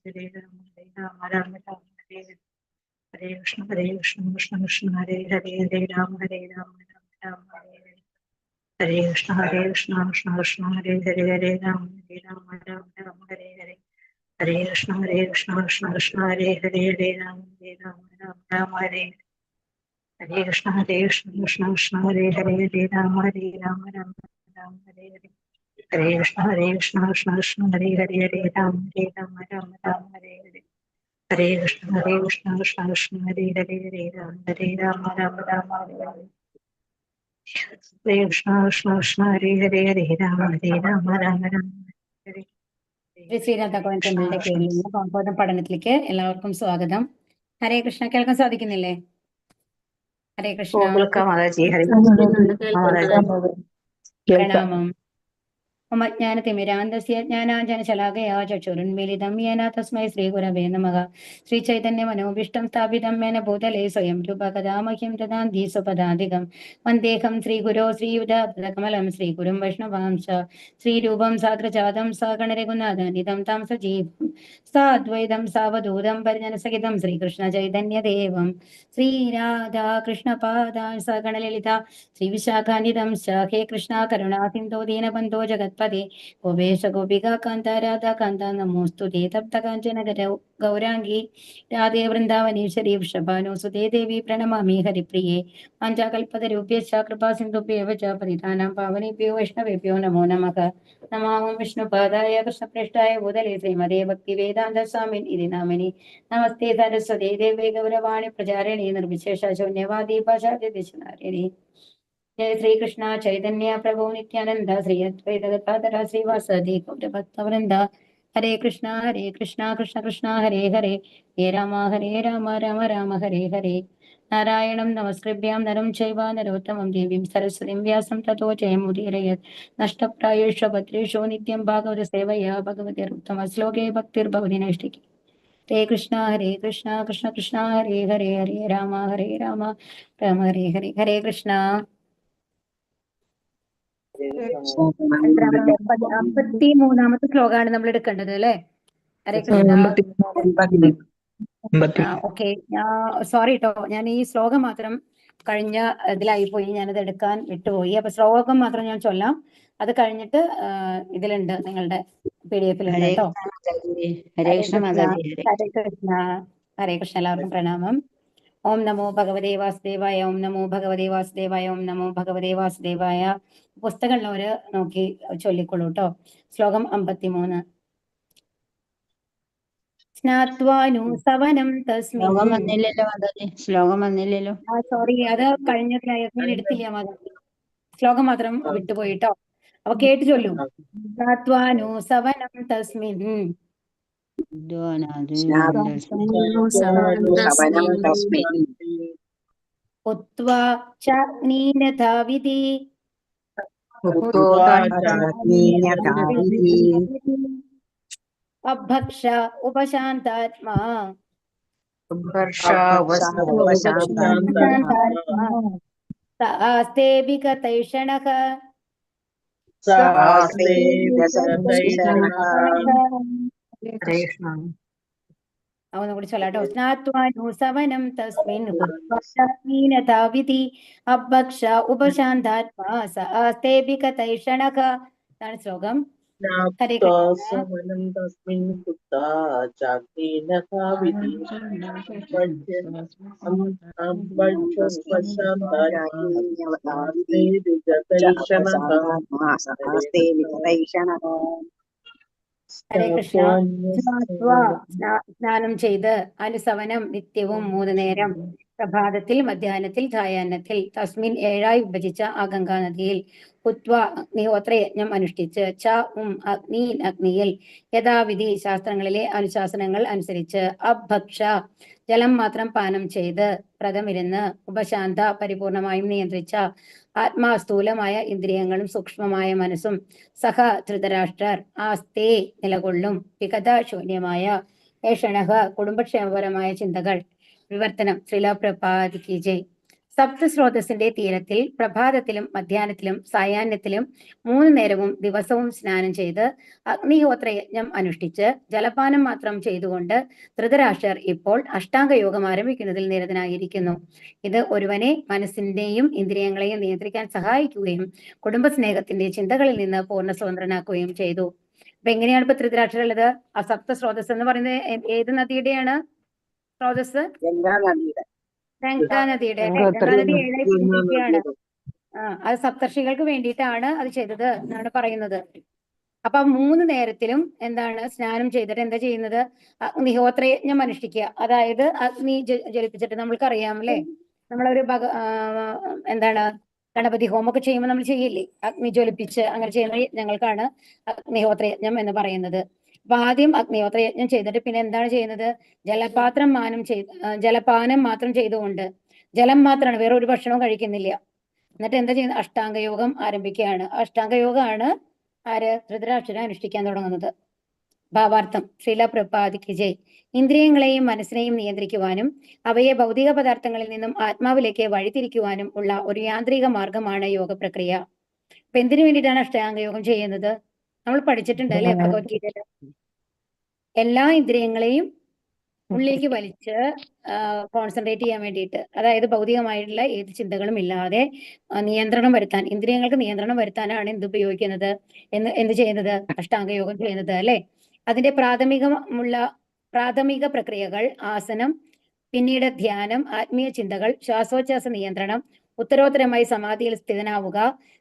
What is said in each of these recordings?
ഹരേ രാമ രാമ രാമ ഹരേ ഹരേ ഹരേ കൃഷ്ണ കൃഷ്ണ കൃഷ്ണ ഹരേ ഹരേ ഹരേ രാമ രാമ രാമ ഹരേ ഹരേ ഹരേ കൃഷ്ണ കൃഷ്ണ കൃഷ്ണ ഹരേ ഹരേ ഹരേ രാമ രാമ രാമ ഹരേ ഹരേ ഹരേ കൃഷ്ണ കൃഷ്ണ കൃഷ്ണ ഹരേ ഹരേ ഹരേ രാമ രാമ രാമ ഹരേ ഹരേ കൃഷ്ണ കൃഷ്ണ കൃഷ്ണ ഹരേ ഹരേ ഹരേ രാമ രാമ രാമ ഹരേ ഹരേ ഹരേ കൃഷ്ണ കൃഷ്ണ കൃഷ്ണ ഹരേ ഹരേ ഹരേ രാമ രാമ രാമ ഹരേ ഹരേ ഹരേ കൃഷ്ണ കൃഷ്ണ കൃഷ്ണ ഹരേ ഹരേ ഹരേ രാമ രാമ ഹരേ ഹരേ ഹരേ കൃഷ്ണ കൃഷ്ണ ഹരേ ഹരേ ഹരേ രാമ രാമ ഹരേ ശ്രീ ശ്രീനാഥ കോവിൻ ടെമ്പിളിന്റെ കീഴിലുള്ള ഭാഗവതം പഠനത്തിലേക്ക് എല്ലാവർക്കും സ്വാഗതം. ഹരേ കൃഷ്ണ. കേൾക്കാൻ സാധിക്കുന്നില്ലേ? ഹരേ കൃഷ്ണ. പ്രണാമം. ജ്ഞാനതിമിരാന്തസ്യ ജ്ഞാനാഞ്ജനശലാകയാ ചക്ഷുരുന്മീലിതം യേന തസ്മൈ ശ്രീഗുരവേ നമഃ. ശ്രീചൈതന്യമനോഭീഷ്ടം സ്ഥാപിതം മേന ഭൂതലേ സ്വയം രൂപ കഥാ മഹ്യം ദദാന്തി സ്വപദാധികം. വന്ദേഹം ശ്രീഗുരോ ശ്രീയുതപദകമലം ശ്രീഗുരും വൈഷ്ണവാംശ ശ്രീരൂപം സാഗ്രജാതം സഗണരഘുനാഥനിധം താം സജീവം സാദ്വൈതം സാവധൂതം പരിജനസഹിതം ശ്രീകൃഷ്ണ ചൈതന്യദേവം ശ്രീരാധാകൃഷ്ണപാദാൻ സഗണലളിത ശ്രീവിശാഖാനിധം ഹേ കൃഷ്ണ കരുണാ സിന്ധോ ദീനബന്ധോ ജഗത്പദേ ഗോപേശ ഗോപികാ കാന്ത രാധാ കാന്ത നമോസ്തുതേ തപ്ത കാഞ്ചന ഗൗരാംഗി രാധേ വൃന്ദാവനീശ്വരി വൃഷഭാനുസുതേ ദേവി പ്രണമാമി ഹരിപ്രിയേ പാഞ്ചാകൽപതരൂപ്യശ്ച കൃപാ സിന്ധുഭ്യേവ ച പതിതാനാം പാവനേഭ്യോ വൈഷ്ണവേഭ്യോ നമോ നമഃ. നമാമി വിഷ്ണുപാദായ കൃഷ്ണപ്രേഷ്ഠായ ഭൂതലേ ശ്രീമതേ ഭക്തിവേദാന്ത സ്വാമിൻ ഇതി നാമിനി. നമസ്തേ സരസ്വതേ ദേവേ ഗൗരവാണി പ്രചാരിണി നിർവിശേഷ ശൂന്യവാദി ഭാഷാദിദിശനാരിണി. ജയ ശ്രീകൃഷ്ണ ചൈതന്യ പ്രഭു നിത്യാനന്ദ ശ്രീ അദ്വൈത ഗദാധര ശ്രീവാസദി ഗൗരഭക്തവൃന്ദ. ഹരേ കൃഷ്ണ കൃഷ്ണ കൃഷ്ണ ഹരേ ഹരേ ഹരേ രാമ രാമ രാമ ഹരേ ഹരേ. നാരായണം നമസ്കൃഭ്യാം നരം ചൈവ നരോത്തമം ദേവീം സരസ്വതീം വ്യാസം തതോ ജയമുദീരയത്. നഷ്ടപ്രായേഷു ഭദ്രേഷു നിത്യം ഭാഗവത സേവയാ ഭഗവതിരുത്തമ ശ്ലോകേ ഭക്തിർഭവതി നൈഷ്ഠികി. ഹരേ കൃഷ്ണ കൃഷ്ണ കൃഷ്ണ ഹരേ ഹരേ ഹരേ രാമ രാമ ഹരേ ഹരേ. ഹരേ കൃഷ്ണ. 53ാമത്തെ ശ്ലോകമാണ് നമ്മൾ എടുക്കേണ്ടത് അല്ലെ? ഹരേ കൃഷ്ണ. ഓക്കെ, സോറി കേട്ടോ, ഞാൻ ഈ ശ്ലോകം മാത്രം കഴിഞ്ഞ ഇതിലായി പോയി, ഞാനത് എടുക്കാൻ വിട്ടുപോയി. അപ്പൊ ശ്ലോകം മാത്രം ഞാൻ ചൊല്ലാം, അത് കഴിഞ്ഞിട്ട് ഇതിലുണ്ട്, നിങ്ങളുടെ PDF ലുണ്ട് കേട്ടോ. ഹരേ കൃഷ്ണ. ഹരേ കൃഷ്ണ. എല്ലാവർക്കും പ്രണാമം. ഓം നമോ ഭഗവതേ വാസുദേവായ, ഓം നമോ ഭഗവതേ വാസുദേവായ, ഓം നമോ ഭഗവതേ വാസുദേവായ. പുസ്തകമുള്ളവര് നോക്കി ചൊല്ലിക്കൊള്ളൂ കേട്ടോ. ശ്ലോകം 53. സ്നാത്വാനുസവനം തസ്മിൻ. ശ്ലോകം വന്നില്ലല്ലോ. സോറി, അത് കഴിഞ്ഞതിലായി ഞാൻ എടുത്തില്ല. ശ്ലോകം മാത്രം വിട്ടുപോയിട്ടോ. അപ്പൊ കേട്ട് ചൊല്ലൂ. സ്നാത്വാനുസവനം തസ്മിൻ ഉത്വാ ചാഗ്നീനധാവിധി അഭക്ഷ ഉപശാന്താത്മാ സാസ്തേ വിഗതൈഷണഃ. ഒന്നുകൂടി ചൊല്ലാട്ടോ. സ്നാത്വാനുസവനം തസ്മിൻ അഭക്ഷ ഉപശാന്താത്മാ സാസ്തേ വിഗതൈഷണഃ. ഇതാണ് ശ്ലോകം. ഹരേ കൃഷ്ണ. ഹരേ കൃഷ്ണ. സ്നാനം ചെയ്ത്, അനുസവനം നിത്യവും 3 നേരം, പ്രഭാതത്തിൽ, മധ്യാഹ്നത്തിൽ, സായാഹ്നത്തിൽ, തസ്മിൻ 7ആയി വിഭജിച്ച ആ ഗംഗാനദിയിൽ, ഉത്വ അഗ്നിഹോത്രയജ്ഞം അനുഷ്ഠിച്ച്, ച അഗ്നിയിൽ, യഥാവിധി ശാസ്ത്രങ്ങളിലെ അനുശാസനങ്ങൾ അനുസരിച്ച്, അഭക്ഷ ജലം മാത്രം പാനം ചെയ്ത്, വ്രതമിരുന്ന്, ഉപശാന്ത പരിപൂർണമായും നിയന്ത്രിച്ച, ആത്മാ സ്ഥൂലമായ ഇന്ദ്രിയങ്ങളും സൂക്ഷ്മമായ മനസ്സും, സഹ ധൃതരാഷ്ട്രർ ആസ്തേ നിലകൊള്ളും, വിഗത ശൂന്യമായ ഏഷണഹ കുടുംബക്ഷേമപരമായ ചിന്തകൾ. വിവർത്തനം. ശ്രീല പ്രഭാതിക്ക് ജയ്. സപ്തസ്രോതസ്സിന്റെ തീരത്തിൽ പ്രഭാതത്തിലും മധ്യാഹ്നത്തിലും സായാഹ്നത്തിലും 3 നേരവും ദിവസവും സ്നാനം ചെയ്ത് അഗ്നിഹോത്ര യജ്ഞം അനുഷ്ഠിച്ച് ജലപാനം മാത്രം ചെയ്തുകൊണ്ട് ധൃതരാഷ്ട്രർ ഇപ്പോൾ അഷ്ടാംഗയോഗം ആരംഭിക്കുന്നതിൽ നിരതനായിരിക്കുന്നു. ഇത് ഒരുവനെ മനസ്സിന്റെയും ഇന്ദ്രിയങ്ങളെയും നിയന്ത്രിക്കാൻ സഹായിക്കുകയും കുടുംബസ്നേഹത്തിന്റെ ചിന്തകളിൽ നിന്ന് പൂർണ്ണ സ്വതന്ത്രനാക്കുകയും ചെയ്തു. അപ്പൊ എങ്ങനെയാണ് ഇപ്പൊ ധൃതരാഷ്ട്രർ ഉള്ളത്? ആ സപ്തസ്രോതസ് എന്ന് പറയുന്നത് ഏത് നദിയുടെയാണ് സ്രോതസ്? ഗംഗാ നദിയുടെ അല്ലെ? ഗംഗാ നദി 7 തിരിക്കുകയാണ്. അത് സപ്തർഷികൾക്ക് വേണ്ടിയിട്ടാണ് അത് ചെയ്തത് എന്നാണ് പറയുന്നത്. അപ്പൊ 3 നേരത്തിലും എന്താണ് സ്നാനം ചെയ്തിട്ട് എന്താ ചെയ്യുന്നത്? അഗ്നിഹോത്ര യജ്ഞം അനുഷ്ഠിക്കുക. അതായത് അഗ്നി ജ്വലിപ്പിച്ചിട്ട് നമ്മൾക്കറിയാം അല്ലെ, നമ്മളൊരു എന്താണ് ഗണപതി ഹോമൊക്കെ ചെയ്യുമ്പോൾ നമ്മൾ ചെയ്യില്ലേ, അഗ്നി ജ്വലിപ്പിച്ച് അങ്ങനെ ചെയ്യുന്ന യജ്ഞങ്ങൾക്കാണ് അഗ്നിഹോത്ര യജ്ഞം എന്ന് പറയുന്നത്. അപ്പൊ ആദ്യം അഗ്നിഹോത്ര യജ്ഞം ചെയ്തിട്ട് പിന്നെ എന്താണ് ചെയ്യുന്നത്? ജലപാനം മാത്രം ചെയ്തുകൊണ്ട്, ജലം മാത്രമാണ്, വേറെ ഒരു ഭക്ഷണവും കഴിക്കുന്നില്ല. എന്നിട്ട് എന്താ ചെയ്യുന്നത്? അഷ്ടാംഗയോഗം ആരംഭിക്കുകയാണ്. അഷ്ടാംഗയോഗമാണ് ആര്? ധൃതരാഷ്ട്രനെ അനുഷ്ഠിക്കാൻ തുടങ്ങുന്നത്. ഭാവാർത്ഥം ശ്രീല പ്രഭാതിക്ക് ജയ്. ഇന്ദ്രിയങ്ങളെയും മനസ്സിനെയും നിയന്ത്രിക്കുവാനും അവയെ ഭൗതിക പദാർത്ഥങ്ങളിൽ നിന്നും ആത്മാവിലേക്ക് വഴിതിരിക്കുവാനും ഉള്ള ഒരു യാന്ത്രിക മാർഗമാണ് യോഗ പ്രക്രിയ. അപ്പൊ എന്തിനു വേണ്ടിയിട്ടാണ് അഷ്ടാംഗയോഗം ചെയ്യുന്നത്? നമ്മൾ പഠിച്ചിട്ടുണ്ട് അല്ലെ ഭഗവത്ഗീതയിൽ. എല്ലാ ഇന്ദ്രിയങ്ങളെയും ഉള്ളിലേക്ക് വലിച്ച് കോൺസെൻട്രേറ്റ് ചെയ്യാൻ വേണ്ടിയിട്ട്, അതായത് ഭൗതികമായിട്ടുള്ള ഏത് ചിന്തകളും ഇല്ലാതെ നിയന്ത്രണം വരുത്താൻ, ഇന്ദ്രിയങ്ങൾക്ക് നിയന്ത്രണം വരുത്താനാണ് എന്ത് ഉപയോഗിക്കുന്നത്, എന്ത് ചെയ്യുന്നത്? അഷ്ടാംഗയോഗം ചെയ്യുന്നത് അല്ലെ. അതിന്റെ പ്രാഥമിക പ്രക്രിയകൾ ആസനം, പിന്നീട് ധ്യാനം, ആത്മീയ ചിന്തകൾ, ശ്വാസോച്ഛ്വാസ നിയന്ത്രണം, ഉത്തരോത്തരമായി സമാധിയിൽ സ്ഥിതനാവുക,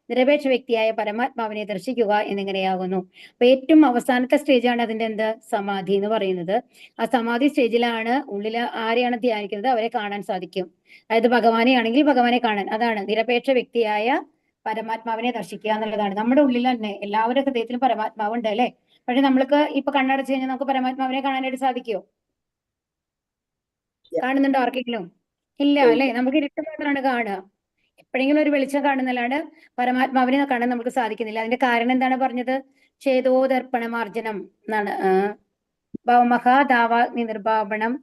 നിരപേക്ഷ വ്യക്തിയായ പരമാത്മാവിനെ ദർശിക്കുക എന്നിങ്ങനെയാകുന്നു. അപ്പൊ ഏറ്റവും അവസാനത്തെ സ്റ്റേജാണ് അതിന്റെ എന്ത്? സമാധി എന്ന് പറയുന്നത്. ആ സമാധി സ്റ്റേജിലാണ് ഉള്ളിൽ ആരെയാണ് ധ്യാനിക്കുന്നത് അവരെ കാണാൻ സാധിക്കും. അതായത് ഭഗവാനെ ആണെങ്കിൽ ഭഗവാനെ കാണാൻ, അതാണ് നിരപേക്ഷ വ്യക്തിയായ പരമാത്മാവിനെ ദർശിക്കുക എന്നുള്ളതാണ്. നമ്മുടെ ഉള്ളിൽ തന്നെ എല്ലാവരുടെ ഹൃദയത്തിലും പരമാത്മാവ് ഉണ്ട് അല്ലെ. പക്ഷെ നമ്മൾക്ക് ഇപ്പൊ കണ്ണടച്ചു കഴിഞ്ഞാൽ നമുക്ക് പരമാത്മാവിനെ കാണാനായിട്ട് സാധിക്കുമോ? കാണുന്നുണ്ടോ ആർക്കെങ്കിലും? ഇല്ല അല്ലെ. നമുക്ക് ഇരുട്ട് മാത്രമാണ് കാണുക. എപ്പോഴെങ്കിലും ഒരു വെളിച്ചം കാണുന്നല്ലാണ്ട് പരമാത്മാവിനെ കാണാൻ നമുക്ക് സാധിക്കുന്നില്ല. അതിന്റെ കാരണം എന്താണ് പറഞ്ഞത്? ചേതോദർപ്പണമാർജനം എന്നാണ്. മഹാദാവാഗ്നി നിർഭാപണം.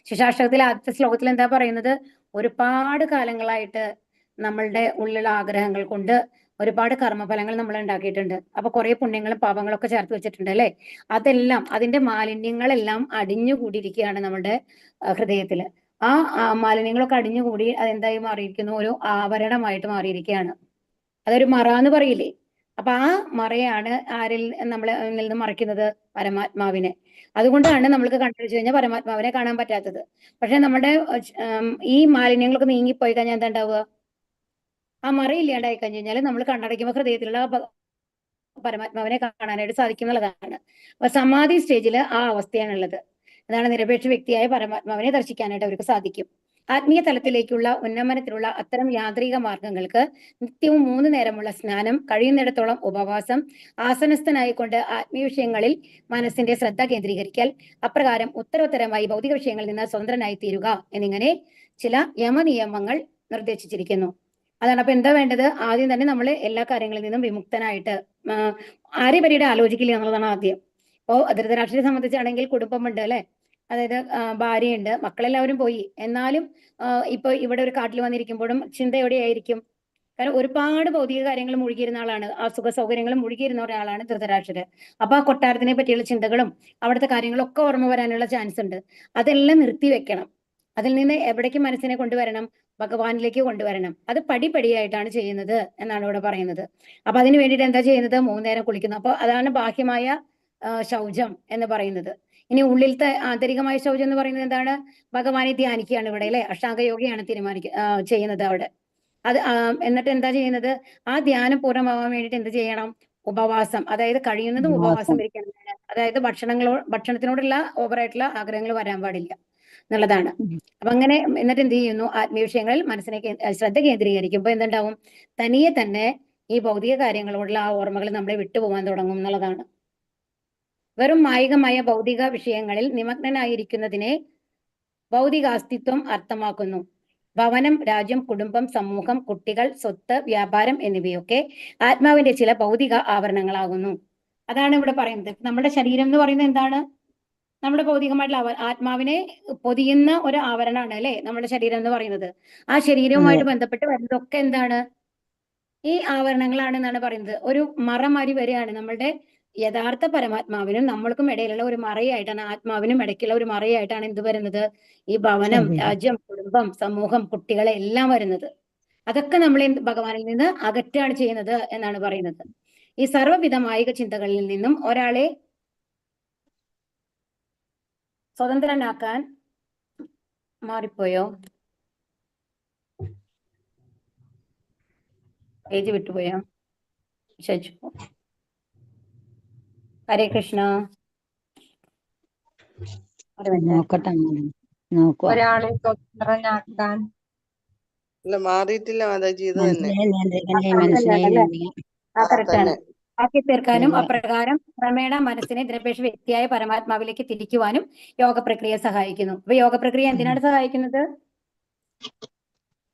ശിശാഷ്ടകത്തിൽ ആദ്യത്തെ ശ്ലോകത്തിൽ എന്താ പറയുന്നത്? ഒരുപാട് കാലങ്ങളായിട്ട് നമ്മളുടെ ഉള്ളിലുള്ള ആഗ്രഹങ്ങൾ കൊണ്ട് ഒരുപാട് കർമ്മഫലങ്ങൾ നമ്മൾ ഉണ്ടാക്കിയിട്ടുണ്ട്. അപ്പൊ കുറെ പുണ്യങ്ങളും പാപങ്ങളും ഒക്കെ ചേർത്ത് വെച്ചിട്ടുണ്ട് അല്ലെ. അതെല്ലാം, അതിന്റെ മാലിന്യങ്ങളെല്ലാം അടിഞ്ഞുകൂടിയിരിക്കുകയാണ് നമ്മുടെ ഹൃദയത്തില്. ആ മാലിന്യങ്ങളൊക്കെ അടിഞ്ഞുകൂടി അതെന്തായി മാറിയിരിക്കുന്നു? ഒരു ആവരണമായിട്ട് മാറിയിരിക്കുകയാണ്. അതൊരു മറ എന്ന് പറയില്ലേ. അപ്പൊ ആ മറയാണ് നമ്മളിൽ നിന്ന് മറയ്ക്കുന്നത്? പരമാത്മാവിനെ. അതുകൊണ്ടാണ് നമ്മൾക്ക് കണ്ടുപിടിച്ചു കഴിഞ്ഞാൽ പരമാത്മാവിനെ കാണാൻ പറ്റാത്തത്. പക്ഷെ നമ്മുടെ ഈ മാലിന്യങ്ങളൊക്കെ നീങ്ങിപ്പോയി കഴിഞ്ഞാൽ എന്താ ഉണ്ടാവുക? ആ മറയില്ലാണ്ടായി കഴിഞ്ഞു കഴിഞ്ഞാൽ നമ്മൾ കണ്ണടയ്ക്കുമ്പോൾ ഹൃദയത്തിലുള്ള പരമാത്മാവിനെ കാണാനായിട്ട് സാധിക്കും എന്നുള്ളതാണ്. അപ്പൊ സമാധി സ്റ്റേജിൽ ആ അവസ്ഥയാണുള്ളത്. അതാണ് നിരപേക്ഷ വ്യക്തിയായ പരമാത്മാവിനെ ദർശിക്കാനായിട്ട് അവർക്ക് സാധിക്കും. ആത്മീയ തലത്തിലേക്കുള്ള ഉന്നമനത്തിലുള്ള അത്തരം യാന്ത്രിക മാർഗങ്ങൾക്ക് നിത്യവും 3 നേരമുള്ള സ്നാനം, കഴിയുന്നിടത്തോളം ഉപവാസം, ആസനസ്ഥനായിക്കൊണ്ട് ആത്മീയ വിഷയങ്ങളിൽ മനസ്സിന്റെ ശ്രദ്ധ കേന്ദ്രീകരിക്കൽ, അപ്രകാരം ഉത്തരോത്തരമായി ഭൗതിക വിഷയങ്ങളിൽ നിന്ന് സ്വതന്ത്രനായി തീരുക എന്നിങ്ങനെ ചില യമനിയമങ്ങൾ നിർദ്ദേശിച്ചിരിക്കുന്നു. അതാണ്. അപ്പൊ എന്താ വേണ്ടത്? ആദ്യം തന്നെ നമ്മൾ എല്ലാ കാര്യങ്ങളിൽ നിന്നും വിമുക്തനായിട്ട് ആരെയും ആലോചിക്കില്ല എന്നുള്ളതാണ് ആദ്യം. ഇപ്പോ ധൃതരാഷ്ട്രയെ സംബന്ധിച്ചാണെങ്കിൽ കുടുംബമുണ്ട് അല്ലെ. അതായത് ഭാര്യയുണ്ട്, മക്കളെല്ലാവരും പോയി. എന്നാലും ഇപ്പൊ ഇവിടെ ഒരു കാട്ടിൽ വന്നിരിക്കുമ്പോഴും ചിന്ത എവിടെയായിരിക്കും? കാരണം ഒരുപാട് ഭൗതിക കാര്യങ്ങൾ മുഴുകിയിരുന്ന ആളാണ്, ആ സുഖ സൗകര്യങ്ങളും മുഴുകിയിരുന്ന ഒരാളാണ് ധൃതരാഷ്ട്രര്. അപ്പൊ ആ കൊട്ടാരത്തിനെ പറ്റിയുള്ള ചിന്തകളും അവിടുത്തെ കാര്യങ്ങളൊക്കെ ഓർമ്മ വരാനുള്ള ചാൻസ് ഉണ്ട്. അതെല്ലാം നിർത്തിവെക്കണം. അതിൽ നിന്ന് എവിടേക്ക് മനസ്സിനെ കൊണ്ടുവരണം? ഭഗവാനിലേക്ക് കൊണ്ടുവരണം. അത് പടിപടിയായിട്ടാണ് ചെയ്യുന്നത് എന്നാണ് ഇവിടെ പറയുന്നത്. അപ്പൊ അതിന് വേണ്ടിയിട്ട് എന്താ ചെയ്യുന്നത്? 3 നേരം കുളിക്കുന്നു. അപ്പൊ അതാണ് ബാഹ്യമായ ശൗചം എന്ന് പറയുന്നത്. ഇനി ഉള്ളിലത്തെ ആന്തരികമായ ശൗചം എന്ന് പറയുന്നത് എന്താണ്? ഭഗവാനെ ധ്യാനിക്കുകയാണ് ഇവിടെ അല്ലെ. അഷ്ടാംഗയോഗയാണ് ചെയ്യുന്നത് അവിടെ. അത് എന്നിട്ട് എന്താ ചെയ്യുന്നത്? ആ ധ്യാനം പൂർണ്ണമാവാൻ വേണ്ടിയിട്ട് എന്ത് ചെയ്യണം? ഉപവാസം, അതായത് കഴിയുന്നതും ഉപവാസം ഇരിക്കണം. അതായത് ഭക്ഷണത്തിനോടുള്ള ഓവറായിട്ടുള്ള ആഗ്രഹങ്ങൾ വരാൻ പാടില്ല എന്നുള്ളതാണ്. അപ്പൊ അങ്ങനെ എന്നിട്ട് എന്ത് ചെയ്യുന്നു? ആത്മീയ വിഷയങ്ങളിൽ മനസ്സിനെ ശ്രദ്ധ കേന്ദ്രീകരിക്കുമ്പോൾ എന്തുണ്ടാവും? തനിയെ തന്നെ ഈ ഭൗതിക കാര്യങ്ങളോടുള്ള ആ ഓർമ്മകൾ നമ്മളെ വിട്ടുപോകാൻ തുടങ്ങും എന്നുള്ളതാണ്. വെറും മായികമായ ഭൗതിക വിഷയങ്ങളിൽ നിമഗ്നനായിരിക്കുന്നതിനെ ഭൗതികാസ്തിത്വം അർത്ഥമാക്കുന്നു. ഭവനം, രാജ്യം, കുടുംബം, സമൂഹം, കുട്ടികൾ, സ്വത്ത്, വ്യാപാരം എന്നിവയൊക്കെ ആത്മാവിന്റെ ചില ഭൗതിക ആവരണങ്ങളാകുന്നു. അതാണ് ഇവിടെ പറയുന്നത്. നമ്മുടെ ശരീരം എന്ന് പറയുന്നത് എന്താണ്? നമ്മുടെ ഭൗതികമായിട്ടുള്ള ആത്മാവിനെ പൊതിയുന്ന ഒരു ആവരണമാണ് അല്ലെ നമ്മുടെ ശരീരം എന്ന് പറയുന്നത്. ആ ശരീരവുമായിട്ട് ബന്ധപ്പെട്ട് വരുന്നതൊക്കെ എന്താണ്? ഈ ആവരണങ്ങളാണെന്നാണ് പറയുന്നത്. ഒരു മറമാരി വരികയാണ് നമ്മളുടെ യഥാർത്ഥ പരമാത്മാവിനും നമ്മൾക്കും ഇടയിലുള്ള ഒരു മറയായിട്ടാണ്, ആത്മാവിനും ഇടയ്ക്കുള്ള ഒരു മറയായിട്ടാണ് എന്ത് വരുന്നത്? ഈ ഭവനം, രാജ്യം, കുടുംബം, സമൂഹം, കുട്ടികളെ എല്ലാം വരുന്നത്. അതൊക്കെ നമ്മൾ ഭഗവാനിൽ നിന്ന് അകറ്റാണ് ചെയ്യുന്നത് എന്നാണ് പറയുന്നത്. ഈ സർവ്വവിധ മായിക ചിന്തകളിൽ നിന്നും ഒരാളെ സ്വതന്ത്രനാക്കാൻ മാറിപ്പോയോ? പേജ് വിട്ടുപോയോ? ശരി, ഹരേ കൃഷ്ണ. നോക്കട്ടെ, നോക്കുക. ഒരാളെ സ്വതന്ത്രനാക്കാൻ മാറിയിട്ടില്ല മാതാജി, ഇത് തന്നെ ആക്കി തീർക്കാനും അപ്രകാരം ക്രമേണ മനസ്സിനെ നിരപേക്ഷ വ്യക്തിയായ പരമാത്മാവിലേക്ക് തിരിക്കുവാനും യോഗ പ്രക്രിയ സഹായിക്കുന്നു. അപ്പൊ യോഗ പ്രക്രിയ എന്തിനാണ് സഹായിക്കുന്നത്?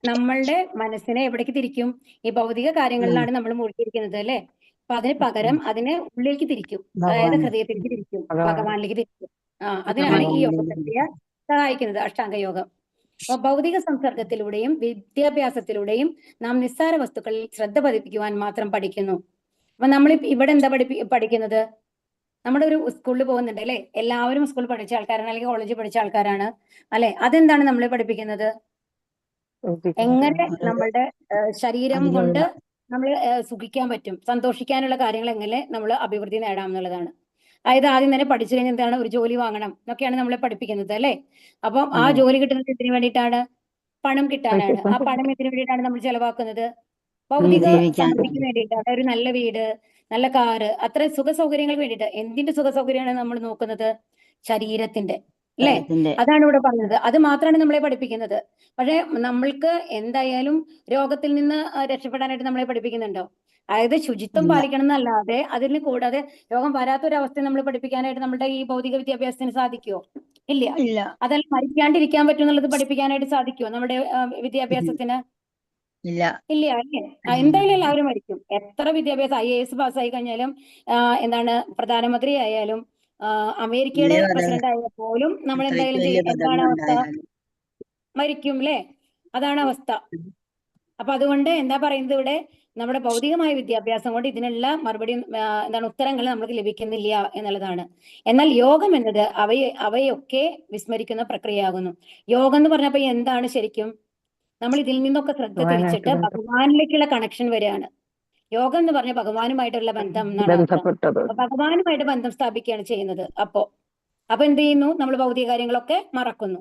നമ്മളുടെ മനസ്സിനെ എവിടേക്ക് തിരിക്കും? ഈ ഭൗതിക കാര്യങ്ങളിലാണ് നമ്മൾ മുഴുകിയിരിക്കുന്നത് അല്ലെ. അപ്പൊ അതിന് പകരം അതിനെ ഉള്ളിലേക്ക് തിരിക്കും, അതായത് ഹൃദയത്തിലേക്ക് തിരിക്കും, ഭഗവാനിലേക്ക് തിരിക്കും. അതിനാണ് ഈ യോഗ പ്രക്രിയ സഹായിക്കുന്നത്, അഷ്ടാംഗ യോഗം. അപ്പൊ ഭൗതിക സംസർഗത്തിലൂടെയും വിദ്യാഭ്യാസത്തിലൂടെയും നാം നിസ്സാര വസ്തുക്കളിൽ ശ്രദ്ധ പതിപ്പിക്കുവാൻ മാത്രം പഠിക്കുന്നു. അപ്പൊ നമ്മൾ ഇവിടെ എന്താ പഠിക്കുന്നത്? നമ്മുടെ ഒരു സ്കൂളിൽ പോകുന്നുണ്ട് അല്ലെ, എല്ലാവരും സ്കൂളിൽ പഠിച്ച ആൾക്കാരാണ് അല്ലെങ്കിൽ കോളേജിൽ പഠിച്ച ആൾക്കാരാണ് അല്ലെ. അതെന്താണ് നമ്മളെ പഠിപ്പിക്കുന്നത്? എങ്ങനെ നമ്മളുടെ ശരീരം കൊണ്ട് നമ്മൾ സുഖിക്കാൻ പറ്റും, സന്തോഷിക്കാനുള്ള കാര്യങ്ങൾ എങ്ങനെ നമ്മൾ അഭിവൃദ്ധി നേടാം എന്നുള്ളതാണ്. അതായത് ആദ്യം തന്നെ പഠിച്ചു കഴിഞ്ഞാൽ എന്താണ്? ഒരു ജോലി വാങ്ങണം എന്നൊക്കെയാണ് നമ്മളെ പഠിപ്പിക്കുന്നത് അല്ലെ. അപ്പം ആ ജോലി കിട്ടുന്നത് എന്തിനു വേണ്ടിയിട്ടാണ്? പണം കിട്ടാനാണ്. ആ പണം എന്തിനു വേണ്ടിയിട്ടാണ് നമ്മൾ ചെലവാക്കുന്നത്? ഭൗതിക സമൃദ്ധിക്ക് വേണ്ടിയിട്ടാണ്. ഒരു നല്ല വീട്, നല്ല കാറ്, അത്ര സുഖ സൗകര്യങ്ങൾക്ക് വേണ്ടിയിട്ട്. എന്തിന്റെ സുഖ സൗകര്യമാണ് നമ്മൾ നോക്കുന്നത്? ശരീരത്തിന്റെ അല്ലെ. അതാണ് ഇവിടെ പറഞ്ഞത്. അത് മാത്രമാണ് നമ്മളെ പഠിപ്പിക്കുന്നത്. പക്ഷെ നമ്മൾക്ക് എന്തായാലും രോഗത്തിൽ നിന്ന് രക്ഷപ്പെടാനായിട്ട് നമ്മളെ പഠിപ്പിക്കുന്നുണ്ടോ? അതായത് ശുചിത്വം പാലിക്കണം എന്നല്ലാതെ അതിന് കൂടാതെ രോഗം വരാത്തൊരവസ്ഥ നമ്മൾ പഠിപ്പിക്കാനായിട്ട് നമ്മുടെ ഈ ഭൗതിക വിദ്യാഭ്യാസത്തിന് സാധിക്കുമോ? ഇല്ല. അതല്ല മരിക്കാണ്ടിരിക്കാൻ പറ്റും എന്നുള്ളത് പഠിപ്പിക്കാനായിട്ട് സാധിക്കുമോ നമ്മുടെ വിദ്യാഭ്യാസത്തിന്? ഇല്ല അല്ലേ. എന്തായാലും എല്ലാവരും മരിക്കും. എത്ര വിദ്യാഭ്യാസം IAS പാസ്സായി കഴിഞ്ഞാലും എന്താണ് പ്രധാനമന്ത്രി ആയാലും അമേരിക്കയുടെ പ്രസിഡന്റ് ആയാൽ പോലും നമ്മൾ എന്തായാലും എന്താണ് അവസ്ഥ? മരിക്കും അല്ലേ. അതാണ് അവസ്ഥ. അപ്പൊ അതുകൊണ്ട് എന്താ പറയുന്നത് ഇവിടെ? നമ്മുടെ ഭൗതികമായ വിദ്യാഭ്യാസം കൊണ്ട് ഇതിനുള്ള മറുപടി എന്താണ് ഉത്തരങ്ങൾ നമുക്ക് ലഭിക്കുന്നില്ല എന്നുള്ളതാണ്. എന്നാൽ യോഗം എന്നത് അവയൊക്കെ വിസ്മരിക്കുന്ന പ്രക്രിയയാകുന്നു. യോഗം എന്ന് പറഞ്ഞപ്പോ എന്താണ് ശരിക്കും? നമ്മൾ ഇതിൽ നിന്നൊക്കെ ശ്രദ്ധ തിരിച്ചിട്ട് ഭഗവാനിലേക്കുള്ള കണക്ഷൻ വരികയാണ്. യോഗം എന്ന് പറഞ്ഞ ഭഗവാനുമായിട്ടുള്ള ബന്ധം എന്നാണ് അർത്ഥം. ഭഗവാനുമായിട്ട് ബന്ധം സ്ഥാപിക്കുകയാണ് ചെയ്യുന്നത്. അപ്പൊ എന്ത് ചെയ്യുന്നു? നമ്മൾ ഭൗതിക കാര്യങ്ങളൊക്കെ മറക്കുന്നു.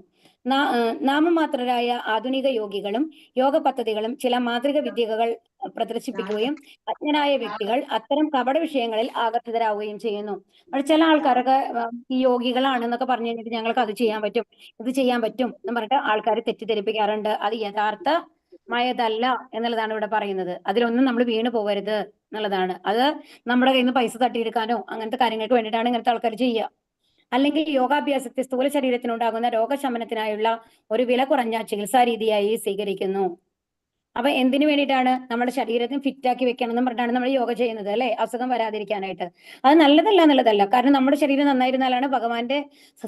നാമമാത്രരായ ആധുനിക യോഗികളും യോഗ പദ്ധതികളും ചില മാതൃക വിദ്യകൾ പ്രദർശിപ്പിക്കുകയും അജ്ഞനായ വ്യക്തികൾ അത്തരം കപട വിഷയങ്ങളിൽ ആകർഷിതരാവുകയും ചെയ്യുന്നു. അവിടെ ചില ആൾക്കാരൊക്കെ ഈ യോഗികളാണെന്നൊക്കെ പറഞ്ഞു കഴിഞ്ഞിട്ട് ഞങ്ങൾക്ക് അത് ചെയ്യാൻ പറ്റും, ഇത് ചെയ്യാൻ പറ്റും എന്ന് പറഞ്ഞിട്ട് ആൾക്കാർ തെറ്റിദ്ധരിപ്പിക്കാറുണ്ട്. അത് യഥാർത്ഥമായതല്ല എന്നുള്ളതാണ് ഇവിടെ പറയുന്നത്. അതിലൊന്നും നമ്മൾ വീണ് പോകരുത് എന്നുള്ളതാണ്. അത് നമ്മുടെ കയ്യിൽ നിന്ന് പൈസ തട്ടിയെടുക്കാനോ അങ്ങനത്തെ കാര്യങ്ങൾക്ക് വേണ്ടിയിട്ടാണ് ഇങ്ങനത്തെ ആൾക്കാർ ചെയ്യുക. അല്ലെങ്കിൽ യോഗാഭ്യാസത്തെ സ്ഥൂല ശരീരത്തിനുണ്ടാകുന്ന രോഗശമനത്തിനായുള്ള ഒരു വില കുറഞ്ഞ ചികിത്സാ രീതിയായി സ്വീകരിക്കുന്നു. അപ്പൊ എന്തിനു വേണ്ടിയിട്ടാണ്? നമ്മുടെ ശരീരത്തിന് ഫിറ്റാക്കി വെക്കണം എന്ന് പറഞ്ഞിട്ടാണ് നമ്മൾ യോഗ ചെയ്യുന്നത് അല്ലെ, അസുഖം വരാതിരിക്കാനായിട്ട്. അത് നല്ലതല്ല എന്നുള്ളതല്ല. കാരണം നമ്മുടെ ശരീരം നന്നായിരുന്നാലാണ് ഭഗവാന്റെ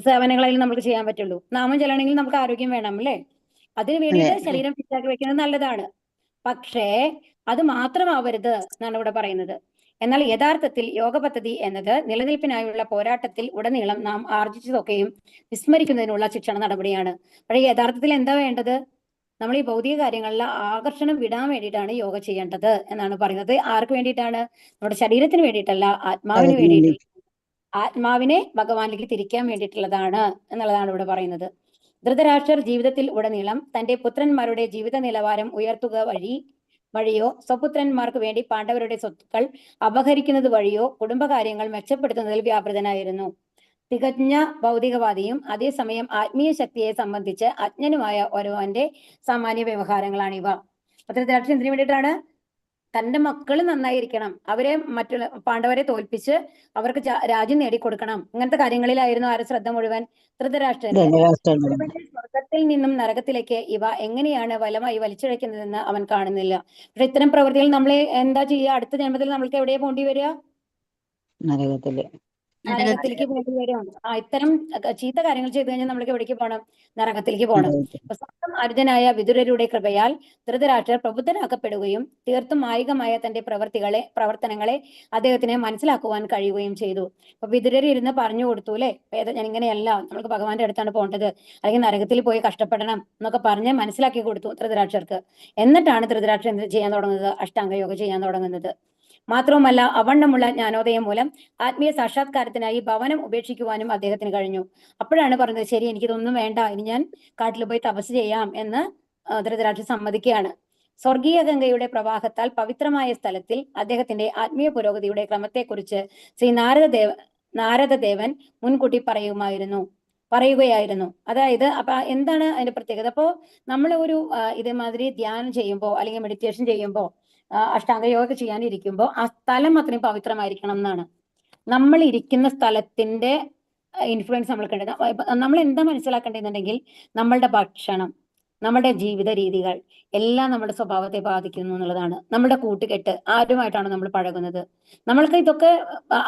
സേവനങ്ങളിൽ നമുക്ക് ചെയ്യാൻ പറ്റുള്ളൂ. നാമം ചെല്ലണമെങ്കിൽ നമുക്ക് ആരോഗ്യം വേണം അല്ലെ. അതിനു വേണ്ടിയിട്ട് ശരീരം ഫിറ്റാക്കി വെക്കുന്നത് നല്ലതാണ്. പക്ഷേ അത് മാത്രമാവരുത് എന്നാണ് ഇവിടെ പറയുന്നത്. എന്നാൽ യഥാർത്ഥത്തിൽ യോഗ പദ്ധതി എന്നത് നിലനിൽപ്പിനായുള്ള പോരാട്ടത്തിൽ ഉടനീളം നാം ആർജിച്ചതൊക്കെയും വിസ്മരിക്കുന്നതിനുള്ള ശിക്ഷണ നടപടിയാണ്. പക്ഷേ യഥാർത്ഥത്തിൽ എന്താ വേണ്ടത്? നമ്മൾ ഈ ഭൗതിക കാര്യങ്ങളിലെ ആകർഷണം വിടാൻ വേണ്ടിയിട്ടാണ് യോഗ ചെയ്യേണ്ടത് എന്നാണ് പറയുന്നത്. ആർക്ക് വേണ്ടിയിട്ടാണ്? നമ്മുടെ ശരീരത്തിന് വേണ്ടിയിട്ടല്ല, ആത്മാവിന് വേണ്ടിയിട്ട്. ആത്മാവിനെ ഭഗവാനിലേക്ക് തിരിക്കാൻ വേണ്ടിയിട്ടുള്ളതാണ് എന്നുള്ളതാണ് ഇവിടെ പറയുന്നത്. ധൃതരാഷ്ട്രർ ജീവിതത്തിൽ ഉടനീളം തന്റെ പുത്രന്മാരുടെ ജീവിത നിലവാരം ഉയർത്തുക വഴിയോ സ്വപുത്രന്മാർക്ക് വേണ്ടി പാണ്ഡവരുടെ സ്വത്തുക്കൾ അപഹരിക്കുന്നത് വഴിയോ കുടുംബകാര്യങ്ങൾ മെച്ചപ്പെടുത്തുന്നതിൽ വ്യാപൃതനായിരുന്നു. തികഞ്ഞ ഭൗതികവാദിയും അതേസമയം ആത്മീയ ശക്തിയെ സംബന്ധിച്ച് അജ്ഞനുമായ ഒരുവന്റെ സാമാന്യ വ്യവഹാരങ്ങളാണിവ. ധൃതരാഷ്ട്രൻ എന്തിനു വേണ്ടിയിട്ടാണ്? തന്റെ മക്കൾ നന്നായിരിക്കണം, അവരെ മറ്റുള്ള പാണ്ഡവരെ തോൽപ്പിച്ച് അവർക്ക് രാജ്യം നേടിക്കൊടുക്കണം. ഇങ്ങനത്തെ കാര്യങ്ങളിലായിരുന്നു ആരുടെ ശ്രദ്ധ മുഴുവൻ? ധൃതരാഷ്ട്രന്റെ. സ്വർഗത്തിൽ നിന്നും നരകത്തിലേക്ക് ഇവ എങ്ങനെയാണ് ബലമായി വലിച്ചിഴക്കുന്നതെന്ന് അവൻ കാണുന്നില്ല. പക്ഷെ ഇത്തരം പ്രവൃത്തികൾ നമ്മളെ എന്താ ചെയ്യുക? അടുത്ത ജന്മത്തിൽ നമ്മൾക്ക് എവിടെയാ പോണ്ടി വരിക? നരകത്തില്. നരകത്തിലേക്ക് പോകേണ്ടി വരും. ഇത്തരം ചീത്ത കാര്യങ്ങൾ ചെയ്തു കഴിഞ്ഞാൽ നമ്മൾക്ക് എവിടേക്ക് പോകണം? നരകത്തിലേക്ക് പോകണം. അപ്പൊ സ്വന്തം അനുജനായ വിതുരരുടെ കൃപയാൽ ധൃതരാഷ്ട്രർ പ്രബുദ്ധനാക്കപ്പെടുകയും തീർത്തും മായികമായ തന്റെ പ്രവർത്തനങ്ങളെ അദ്ദേഹത്തിന് മനസ്സിലാക്കുവാൻ കഴിയുകയും ചെയ്തു. അപ്പൊ വിതുരർ ഇരുന്ന് പറഞ്ഞു കൊടുത്തു അല്ലെ, ഞാൻ ഇങ്ങനെയല്ല, നമ്മൾക്ക് ഭഗവാന്റെ അടുത്താണ് പോകേണ്ടത്, അല്ലെങ്കിൽ നരകത്തിൽ പോയി കഷ്ടപ്പെടണം എന്നൊക്കെ പറഞ്ഞ് മനസ്സിലാക്കി കൊടുത്തു ധൃതരാഷ്ട്രർക്ക്. എന്നിട്ടാണ് ധൃതരാഷ്ട്രർ എന്ത് ചെയ്യാൻ തുടങ്ങുന്നത്? അഷ്ടാംഗയോഗ ചെയ്യാൻ തുടങ്ങുന്നത്. മാത്രവുമല്ല, അവണ്ണമുള്ള ജ്ഞാനോദയം മൂലം ആത്മീയ സാക്ഷാത്കാരത്തിനായി ഭവനം ഉപേക്ഷിക്കുവാനും അദ്ദേഹത്തിന് കഴിഞ്ഞു. അപ്പോഴാണ് പറഞ്ഞത്, ശരി, എനിക്കിതൊന്നും വേണ്ട, ഇനി ഞാൻ കാട്ടിൽ പോയി തപസ് ചെയ്യാം എന്ന് ധൃതരാഷ്ട്രർ സമ്മതിക്കുകയാണ്. സ്വർഗീയ ഗംഗയുടെ പ്രവാഹത്താൽ പവിത്രമായ സ്ഥലത്തിൽ അദ്ദേഹത്തിന്റെ ആത്മീയ പുരോഗതിയുടെ ക്രമത്തെക്കുറിച്ച് ശ്രീ നാരദദേവൻ മുൻകൂട്ടി പറയുകയായിരുന്നു. അതായത് അപ്പൊ എന്താണ് അതിന്റെ പ്രത്യേകത? അപ്പോ നമ്മൾ ഒരു ഇതേമാതിരി ധ്യാനം ചെയ്യുമ്പോൾ അല്ലെങ്കിൽ മെഡിറ്റേഷൻ ചെയ്യുമ്പോൾ അഷ്ടാംഗയോഗ ചെയ്യാനിരിക്കുമ്പോൾ ആ സ്ഥലം അത്രയും പവിത്രമായിരിക്കണം എന്നാണ്. നമ്മൾ ഇരിക്കുന്ന സ്ഥലത്തിന്റെ ഇൻഫ്ലുവൻസ് നമ്മൾക്കുണ്ട്. നമ്മൾ എന്താ മനസ്സിലാക്കേണ്ടതെന്നുണ്ടെങ്കിൽ നമ്മളുടെ ഭക്ഷണം, നമ്മുടെ ജീവിത രീതികൾ എല്ലാം നമ്മുടെ സ്വഭാവത്തെ ബാധിക്കുന്നു എന്നുള്ളതാണ്. നമ്മുടെ കൂട്ടുകെട്ട്, ആരുമായിട്ടാണ് നമ്മൾ പഴകുന്നത്. നമ്മൾക്ക് ഇതൊക്കെ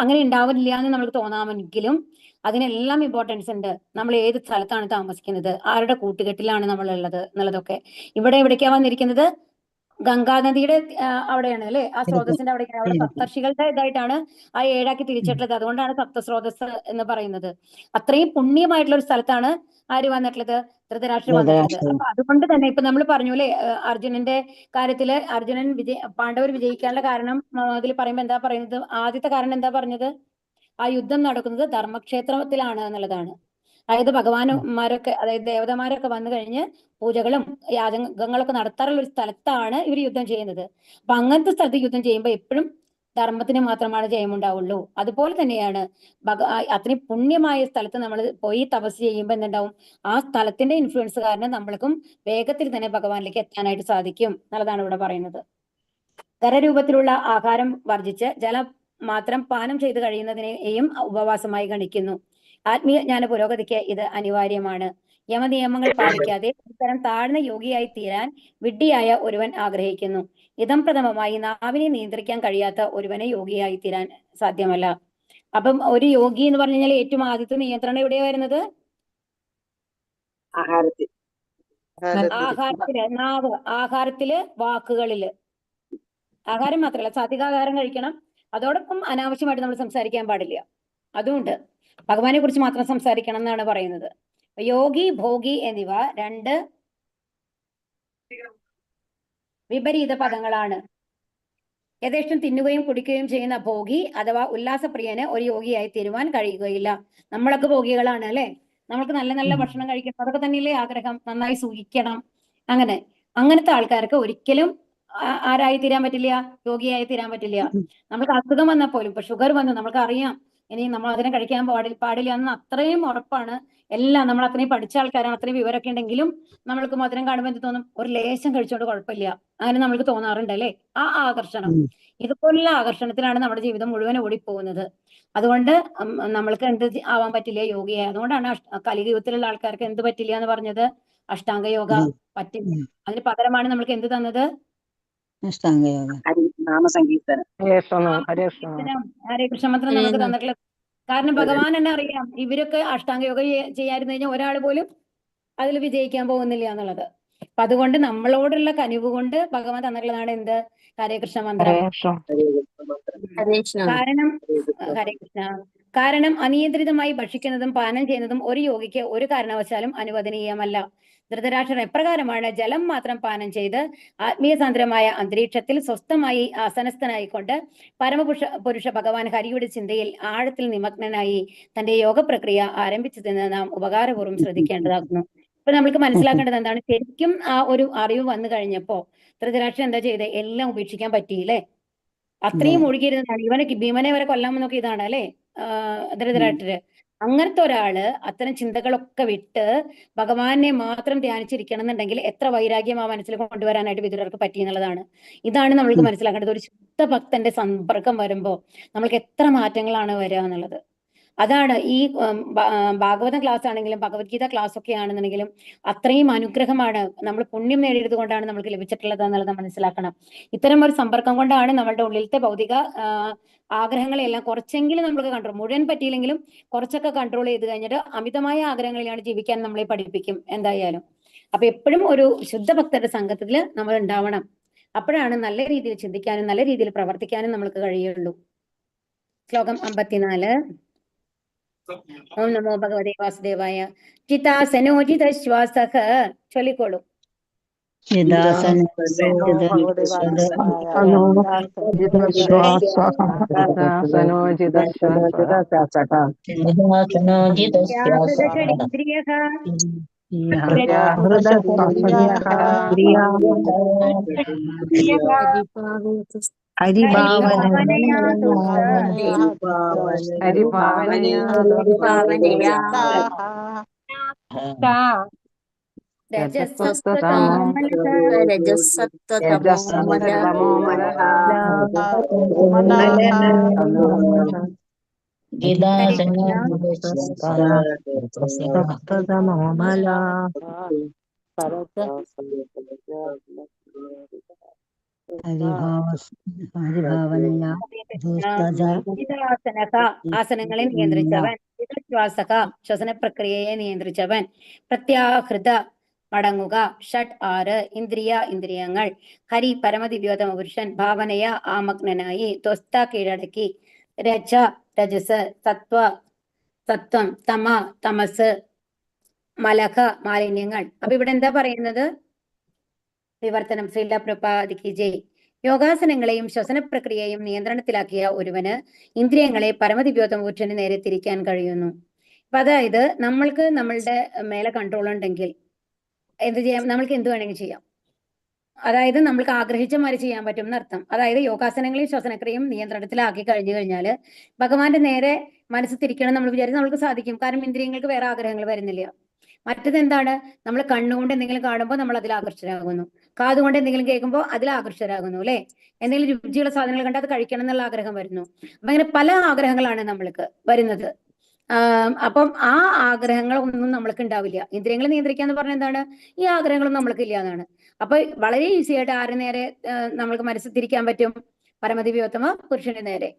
അങ്ങനെ ഉണ്ടാവില്ല എന്ന് നമ്മൾക്ക് തോന്നാമെങ്കിലും അതിനെല്ലാം ഇമ്പോർട്ടൻസ് ഉണ്ട്. നമ്മൾ ഏത് സ്ഥലത്താണ് താമസിക്കുന്നത്, ആരുടെ കൂട്ടുകെട്ടിലാണ് നമ്മൾ ഉള്ളത് എന്നുള്ളതൊക്കെ. ഇവിടെ എവിടേക്കാ വന്നിരിക്കുന്നത്? ഗംഗാനദിയുടെ അവിടെയാണ് അല്ലെ, ആ സ്രോതസ്സിന്റെ അവിടേക്കാണ്. അവിടെ സപ്തർഷികളുടെ ഇതായിട്ടാണ് ആ 7 തിരിച്ചിട്ടുള്ളത്. അതുകൊണ്ടാണ് സപ്തസ്രോതസ് എന്ന് പറയുന്നത്. അത്രയും പുണ്യമായിട്ടുള്ള ഒരു സ്ഥലത്താണ് ആര് വന്നിട്ടുള്ളത്? ധൃതരാഷ്ട്രർ വന്നിട്ടുള്ളത്. അപ്പൊ അതുകൊണ്ട് തന്നെ ഇപ്പൊ നമ്മൾ പറഞ്ഞു അല്ലെ, അർജുനന്റെ കാര്യത്തില് പാണ്ഡവർ വിജയിക്കാനുള്ള കാരണം അതിൽ പറയുമ്പോൾ എന്താ പറയുന്നത്? ആദ്യത്തെ കാരണം എന്താ പറഞ്ഞത്? ആ യുദ്ധം നടക്കുന്നത് ധർമ്മക്ഷേത്രത്തിലാണ് എന്നുള്ളതാണ്. അതായത് ഭഗവാന്മാരൊക്കെ, അതായത് ദേവതമാരൊക്കെ വന്നു കഴിഞ്ഞ് പൂജകളും യാഗങ്ങളൊക്കെ നടത്താറുള്ള ഒരു സ്ഥലത്താണ് ഇവർ യുദ്ധം ചെയ്യുന്നത്. അപ്പൊ അങ്ങനത്തെ സ്ഥലത്ത് യുദ്ധം ചെയ്യുമ്പോൾ എപ്പോഴും ധർമ്മത്തിന് മാത്രമാണ് ജയമുണ്ടാവുള്ളൂ. അതുപോലെ തന്നെയാണ് അത്രയും പുണ്യമായ സ്ഥലത്ത് നമ്മൾ പോയി തപസ് ചെയ്യുമ്പോൾ എന്തുണ്ടാവും? ആ സ്ഥലത്തിന്റെ ഇൻഫ്ലുവൻസ് കാരണം നമ്മൾക്കും വേഗത്തിൽ തന്നെ ഭഗവാനിലേക്ക് എത്താനായിട്ട് സാധിക്കും എന്നുള്ളതാണ് ഇവിടെ പറയുന്നത്. ഖരരൂപത്തിലുള്ള ആഹാരം വർജിച്ച് ജലം മാത്രം പാനം ചെയ്ത് കഴിയുന്നതിനെയും ഉപവാസമായി ഗണിക്കുന്നു. ആത്മീയ ജ്ഞാന പുരോഗതിക്ക് ഇത് അനിവാര്യമാണ്. യമനിയമങ്ങൾ പാലിക്കാതെ ഇത്തരം താഴ്ന്ന യോഗിയായി തീരാൻ വിഡ്ഢിയായ ഒരുവൻ ആഗ്രഹിക്കുന്നു. ഇതം പ്രഥമമായി നാവിനെ നിയന്ത്രിക്കാൻ കഴിയാത്ത ഒരുവനെ യോഗിയായി തീരാൻ സാധ്യമല്ല. അപ്പം ഒരു യോഗി എന്ന് പറഞ്ഞു കഴിഞ്ഞാൽ ഏറ്റവും ആദ്യത്തെ നിയന്ത്രണം എവിടെയാ വരുന്നത്? ആഹാരത്തില്, നാവ്, ആഹാരത്തില്, വാക്കുകളില്. ആഹാരം മാത്രമല്ല, സാത്വികാഹാരം കഴിക്കണം. അതോടൊപ്പം അനാവശ്യമായിട്ട് നമ്മൾ സംസാരിക്കാൻ പാടില്ല. അതുകൊണ്ട് ഭഗവാനെ കുറിച്ച് മാത്രം സംസാരിക്കണം എന്നാണ് പറയുന്നത്. യോഗി, ഭോഗി എന്നിവ 2 വിപരീത പദങ്ങളാണ്. യഥേഷ്ടം തിന്നുകയും കുടിക്കുകയും ചെയ്യുന്ന ഭോഗി അഥവാ ഉല്ലാസപ്രിയന് ഒരു യോഗിയായി തീരുവാൻ കഴിയുകയില്ല. നമ്മളൊക്കെ ഭോഗികളാണ് അല്ലെ, നമ്മൾക്ക് നല്ല നല്ല ഭക്ഷണം കഴിക്കണം, അതൊക്കെ തന്നെയല്ലേ ആഗ്രഹം, നന്നായി സൂഹിക്കണം. അങ്ങനത്തെ ആൾക്കാർക്ക് ഒരിക്കലും ആരായി തീരാൻ പറ്റില്ല? യോഗിയായി തീരാൻ പറ്റില്ല. നമുക്ക് അസുഖം വന്നാൽ പോലും, ഇപ്പൊ ഷുഗർ വന്നു, നമുക്ക് അറിയാം ഇനി നമ്മൾ അതിനെ കഴിക്കാൻ പാടില്ല എന്ന് അത്രയും ഉറപ്പാണ്. എല്ലാം നമ്മൾ അത്രയും പഠിച്ച ആൾക്കാരാണ്, അത്രയും വിവരമൊക്കെ ഉണ്ടെങ്കിലും നമ്മൾക്ക് മധുരം കാണുമ്പോൾ എന്ത് തോന്നും? ഒരു ലേശം കഴിച്ചോണ്ട് കുഴപ്പമില്ല, അങ്ങനെ നമ്മൾക്ക് തോന്നാറുണ്ട് അല്ലെ? ആ ആകർഷണം, ഇതുപോലുള്ള ആകർഷണത്തിലാണ് നമ്മുടെ ജീവിതം മുഴുവൻ ഓടിപ്പോകുന്നത്. അതുകൊണ്ട് നമ്മൾക്ക് എന്ത് ആവാൻ പറ്റില്ല? യോഗിയായി. അതുകൊണ്ടാണ് കലിയുഗത്തിലുള്ള ആൾക്കാർക്ക് എന്ത് പറ്റില്ല എന്ന് പറഞ്ഞത്? അഷ്ടാംഗ യോഗ പറ്റില്ല. അതിന് പകരമാണ് നമ്മൾക്ക് എന്ത് തന്നത്? ഹരേ കൃഷ്ണ മന്ത്രം നമുക്ക് തന്നിട്ടുള്ളത്. കാരണം ഭഗവാൻ തന്നെ അറിയാം, ഇവരൊക്കെ അഷ്ടാംഗ യോഗ ചെയ്യാതിരുന്നു കഴിഞ്ഞാൽ ഒരാൾ പോലും അതിൽ വിജയിക്കാൻ പോകുന്നില്ല എന്നുള്ളത്. അപ്പൊ അതുകൊണ്ട് നമ്മളോടുള്ള കനിവ് കൊണ്ട് ഭഗവാൻ തന്നിട്ടുള്ളതാണ് എന്ത്? ഹരേ കൃഷ്ണ മന്ത്രം. കാരണം അനിയന്ത്രിതമായി ഭക്ഷിക്കുന്നതും പാനം ചെയ്യുന്നതും ഒരു യോഗിക്ക് ഒരു കാരണവശാലും അനുവദനീയമല്ല. ധൃതരാഷ്ട്രൻ എപ്രകാരമാണ് ജലം മാത്രം പാനം ചെയ്ത് ആത്മീയ സാന്ദ്രമായ അന്തരീക്ഷത്തിൽ സ്വസ്ഥമായി ആസനസ്ഥനായിക്കൊണ്ട് പുരുഷ ഭഗവാൻ ഹരിയുടെ ചിന്തയിൽ ആഴത്തിൽ നിമഗ്നനായി തന്റെ യോഗ പ്രക്രിയ ആരംഭിച്ചതെന്ന് നാം ഉപകാരപൂർവ്വം ശ്രദ്ധിക്കേണ്ടതാകുന്നു. ഇപ്പൊ നമ്മൾക്ക് മനസ്സിലാക്കേണ്ടത് എന്താണ്? ശരിക്കും ആ ഒരു അറിവ് വന്നു കഴിഞ്ഞപ്പോ ധൃതരാഷ്ട്രൻ എന്താ ചെയ്തത്? എല്ലാം ഉപേക്ഷിക്കാൻ പറ്റിയില്ലേ? അത്രയും ഒഴുകിയിരുന്നതാണ്. ഭീമനെ വരെ കൊല്ലാൻ നോക്കിയതാണ് അല്ലെ ധൃതരാഷ്ട്രര്. അങ്ങനത്തെ ഒരാള് അത്തരം ചിന്തകളൊക്കെ വിട്ട് ഭഗവാനെ മാത്രം ധ്യാനിച്ചിരിക്കണം എന്നുണ്ടെങ്കിൽ എത്ര വൈരാഗ്യം ആ മനസ്സിൽ കൊണ്ടുവരാനായിട്ട് വിദുരർക്ക് പറ്റി എന്നുള്ളതാണ്. ഇതാണ് നമ്മൾക്ക് മനസ്സിലാക്കേണ്ടത്. ഒരു ശുദ്ധ ഭക്തന്റെ സമ്പർക്കം വരുമ്പോ നമ്മൾക്ക് എത്ര മാറ്റങ്ങളാണ് വരിക എന്നുള്ളത്. അതാണ് ഈ ഭാഗവതം ക്ലാസ് ആണെങ്കിലും ഭഗവത്ഗീത ക്ലാസ് ഒക്കെ ആണെന്നുണ്ടെങ്കിലും അത്രയും അനുഗ്രഹമാണ്, നമ്മൾ പുണ്യം നേടിയത് കൊണ്ടാണ് നമുക്ക് ലഭിച്ചിട്ടുള്ളത് എന്നുള്ളത് മനസ്സിലാക്കണം. ഇത്തരം ഒരു സമ്പർക്കം കൊണ്ടാണ് നമ്മളുടെ ഉള്ളിലത്തെ ഭൗതിക ആഗ്രഹങ്ങളെല്ലാം കുറച്ചെങ്കിലും നമുക്ക് കൺട്രോൾ, മുഴുവൻ പറ്റിയില്ലെങ്കിലും കുറച്ചൊക്കെ കൺട്രോൾ ചെയ്ത് കഴിഞ്ഞിട്ട് അമിതമായ ആഗ്രഹങ്ങളിലാണ് ജീവിക്കാൻ നമ്മളെ പഠിപ്പിക്കും എന്തായാലും. അപ്പൊ എപ്പോഴും ഒരു ശുദ്ധഭക്തരുടെ സംഘത്തിൽ നമ്മൾ ഉണ്ടാവണം. അപ്പോഴാണ് നല്ല രീതിയിൽ ചിന്തിക്കാനും നല്ല രീതിയിൽ പ്രവർത്തിക്കാനും നമുക്ക് കഴിയുള്ളൂ. ശ്ലോകം 54. ഓം നമോ ഭഗവതേ വാസുദേവായ. ജിതാസനോജിത ശ്വാസഃ. ചൊല്ലിക്കോളൂ. ആസനങ്ങളെ നിയന്ത്രിച്ചവൻ, ശ്വാസക ശ്വസന പ്രക്രിയയെ നിയന്ത്രിച്ചവൻ, പ്രത്യാഹൃത മടങ്ങുക, ഷഡ് 6 ഇന്ദ്രിയ ഇന്ദ്രിയങ്ങൾ, ഹരി പരമദിവ്യോത്തമ പുരുഷൻ, ഭാവനയ ആമഗ്നനായി, ത്വസ്ത കീഴടക്കി, രജ രജസ്, സത്വ സത്വം, തമ തമസ്, മലക മാലിന്യങ്ങൾ. അപ്പൊ ഇവിടെ എന്താ പറയുന്നത്? വിവർത്തനം. ശ്രീല പ്രപാദിക്ക് ജയ്. യോഗാസനങ്ങളെയും ശ്വസന പ്രക്രിയയും നിയന്ത്രണത്തിലാക്കിയ ഒരുവന് ഇന്ദ്രിയങ്ങളെ പരമദിവ്യോത്തമ പുരുഷന് നേരെ തിരിക്കാൻ കഴിയുന്നു. അപ്പൊ അതായത് നമ്മൾക്ക് നമ്മളുടെ മേലെ കൺട്രോൾ ഉണ്ടെങ്കിൽ എന്ത് ചെയ്യാം? നമ്മൾക്ക് എന്ത് വേണമെങ്കിൽ ചെയ്യാം. അതായത് നമ്മൾക്ക് ആഗ്രഹിച്ച മാതിരി ചെയ്യാൻ പറ്റും എന്നർത്ഥം. അതായത് യോഗാസനങ്ങളെയും ശ്വസനക്രിയയും നിയന്ത്രണത്തിലാക്കി കഴിഞ്ഞു കഴിഞ്ഞാൽ ഭഗവാന്റെ നേരെ മനസ്സ് തിരിക്കണം നമ്മൾ വിചാരിച്ച് നമ്മൾക്ക് സാധിക്കും. കാരണം ഇന്ദ്രിയങ്ങൾക്ക് വേറെ ആഗ്രഹങ്ങൾ വരുന്നില്ല. മറ്റത് എന്താണ്? നമ്മൾ കണ്ണുകൊണ്ട് എന്തെങ്കിലും കാണുമ്പോൾ നമ്മൾ അതിൽ ആകർഷകരാകുന്നു, കാതുകൊണ്ട് എന്തെങ്കിലും കേൾക്കുമ്പോൾ അതിൽ ആകർഷകരാകുന്നു, അല്ലെ? എന്തെങ്കിലും രുചിയുള്ള സാധനങ്ങൾ കണ്ട് അത് കഴിക്കണം എന്നുള്ള ആഗ്രഹം വരുന്നു. അപ്പൊ അങ്ങനെ പല ആഗ്രഹങ്ങളാണ് നമ്മൾക്ക് വരുന്നത്. അപ്പം ആ ആഗ്രഹങ്ങളൊന്നും നമ്മൾക്ക് ഉണ്ടാവില്ല. ഇന്ദ്രിയങ്ങളെ നിയന്ത്രിക്കാന്ന് പറഞ്ഞാൽ എന്താണ്? ഈ ആഗ്രഹങ്ങളൊന്നും നമ്മൾക്ക് ഇല്ല എന്നാണ്. അപ്പൊ വളരെ ഈസി ആയിട്ട് ആരുടെ നേരെ നമ്മൾക്ക് മനസ്സ് തിരിക്കാൻ പറ്റും? പരമദിവ്യോത്തമ പുരുഷന്റെ നേരെ.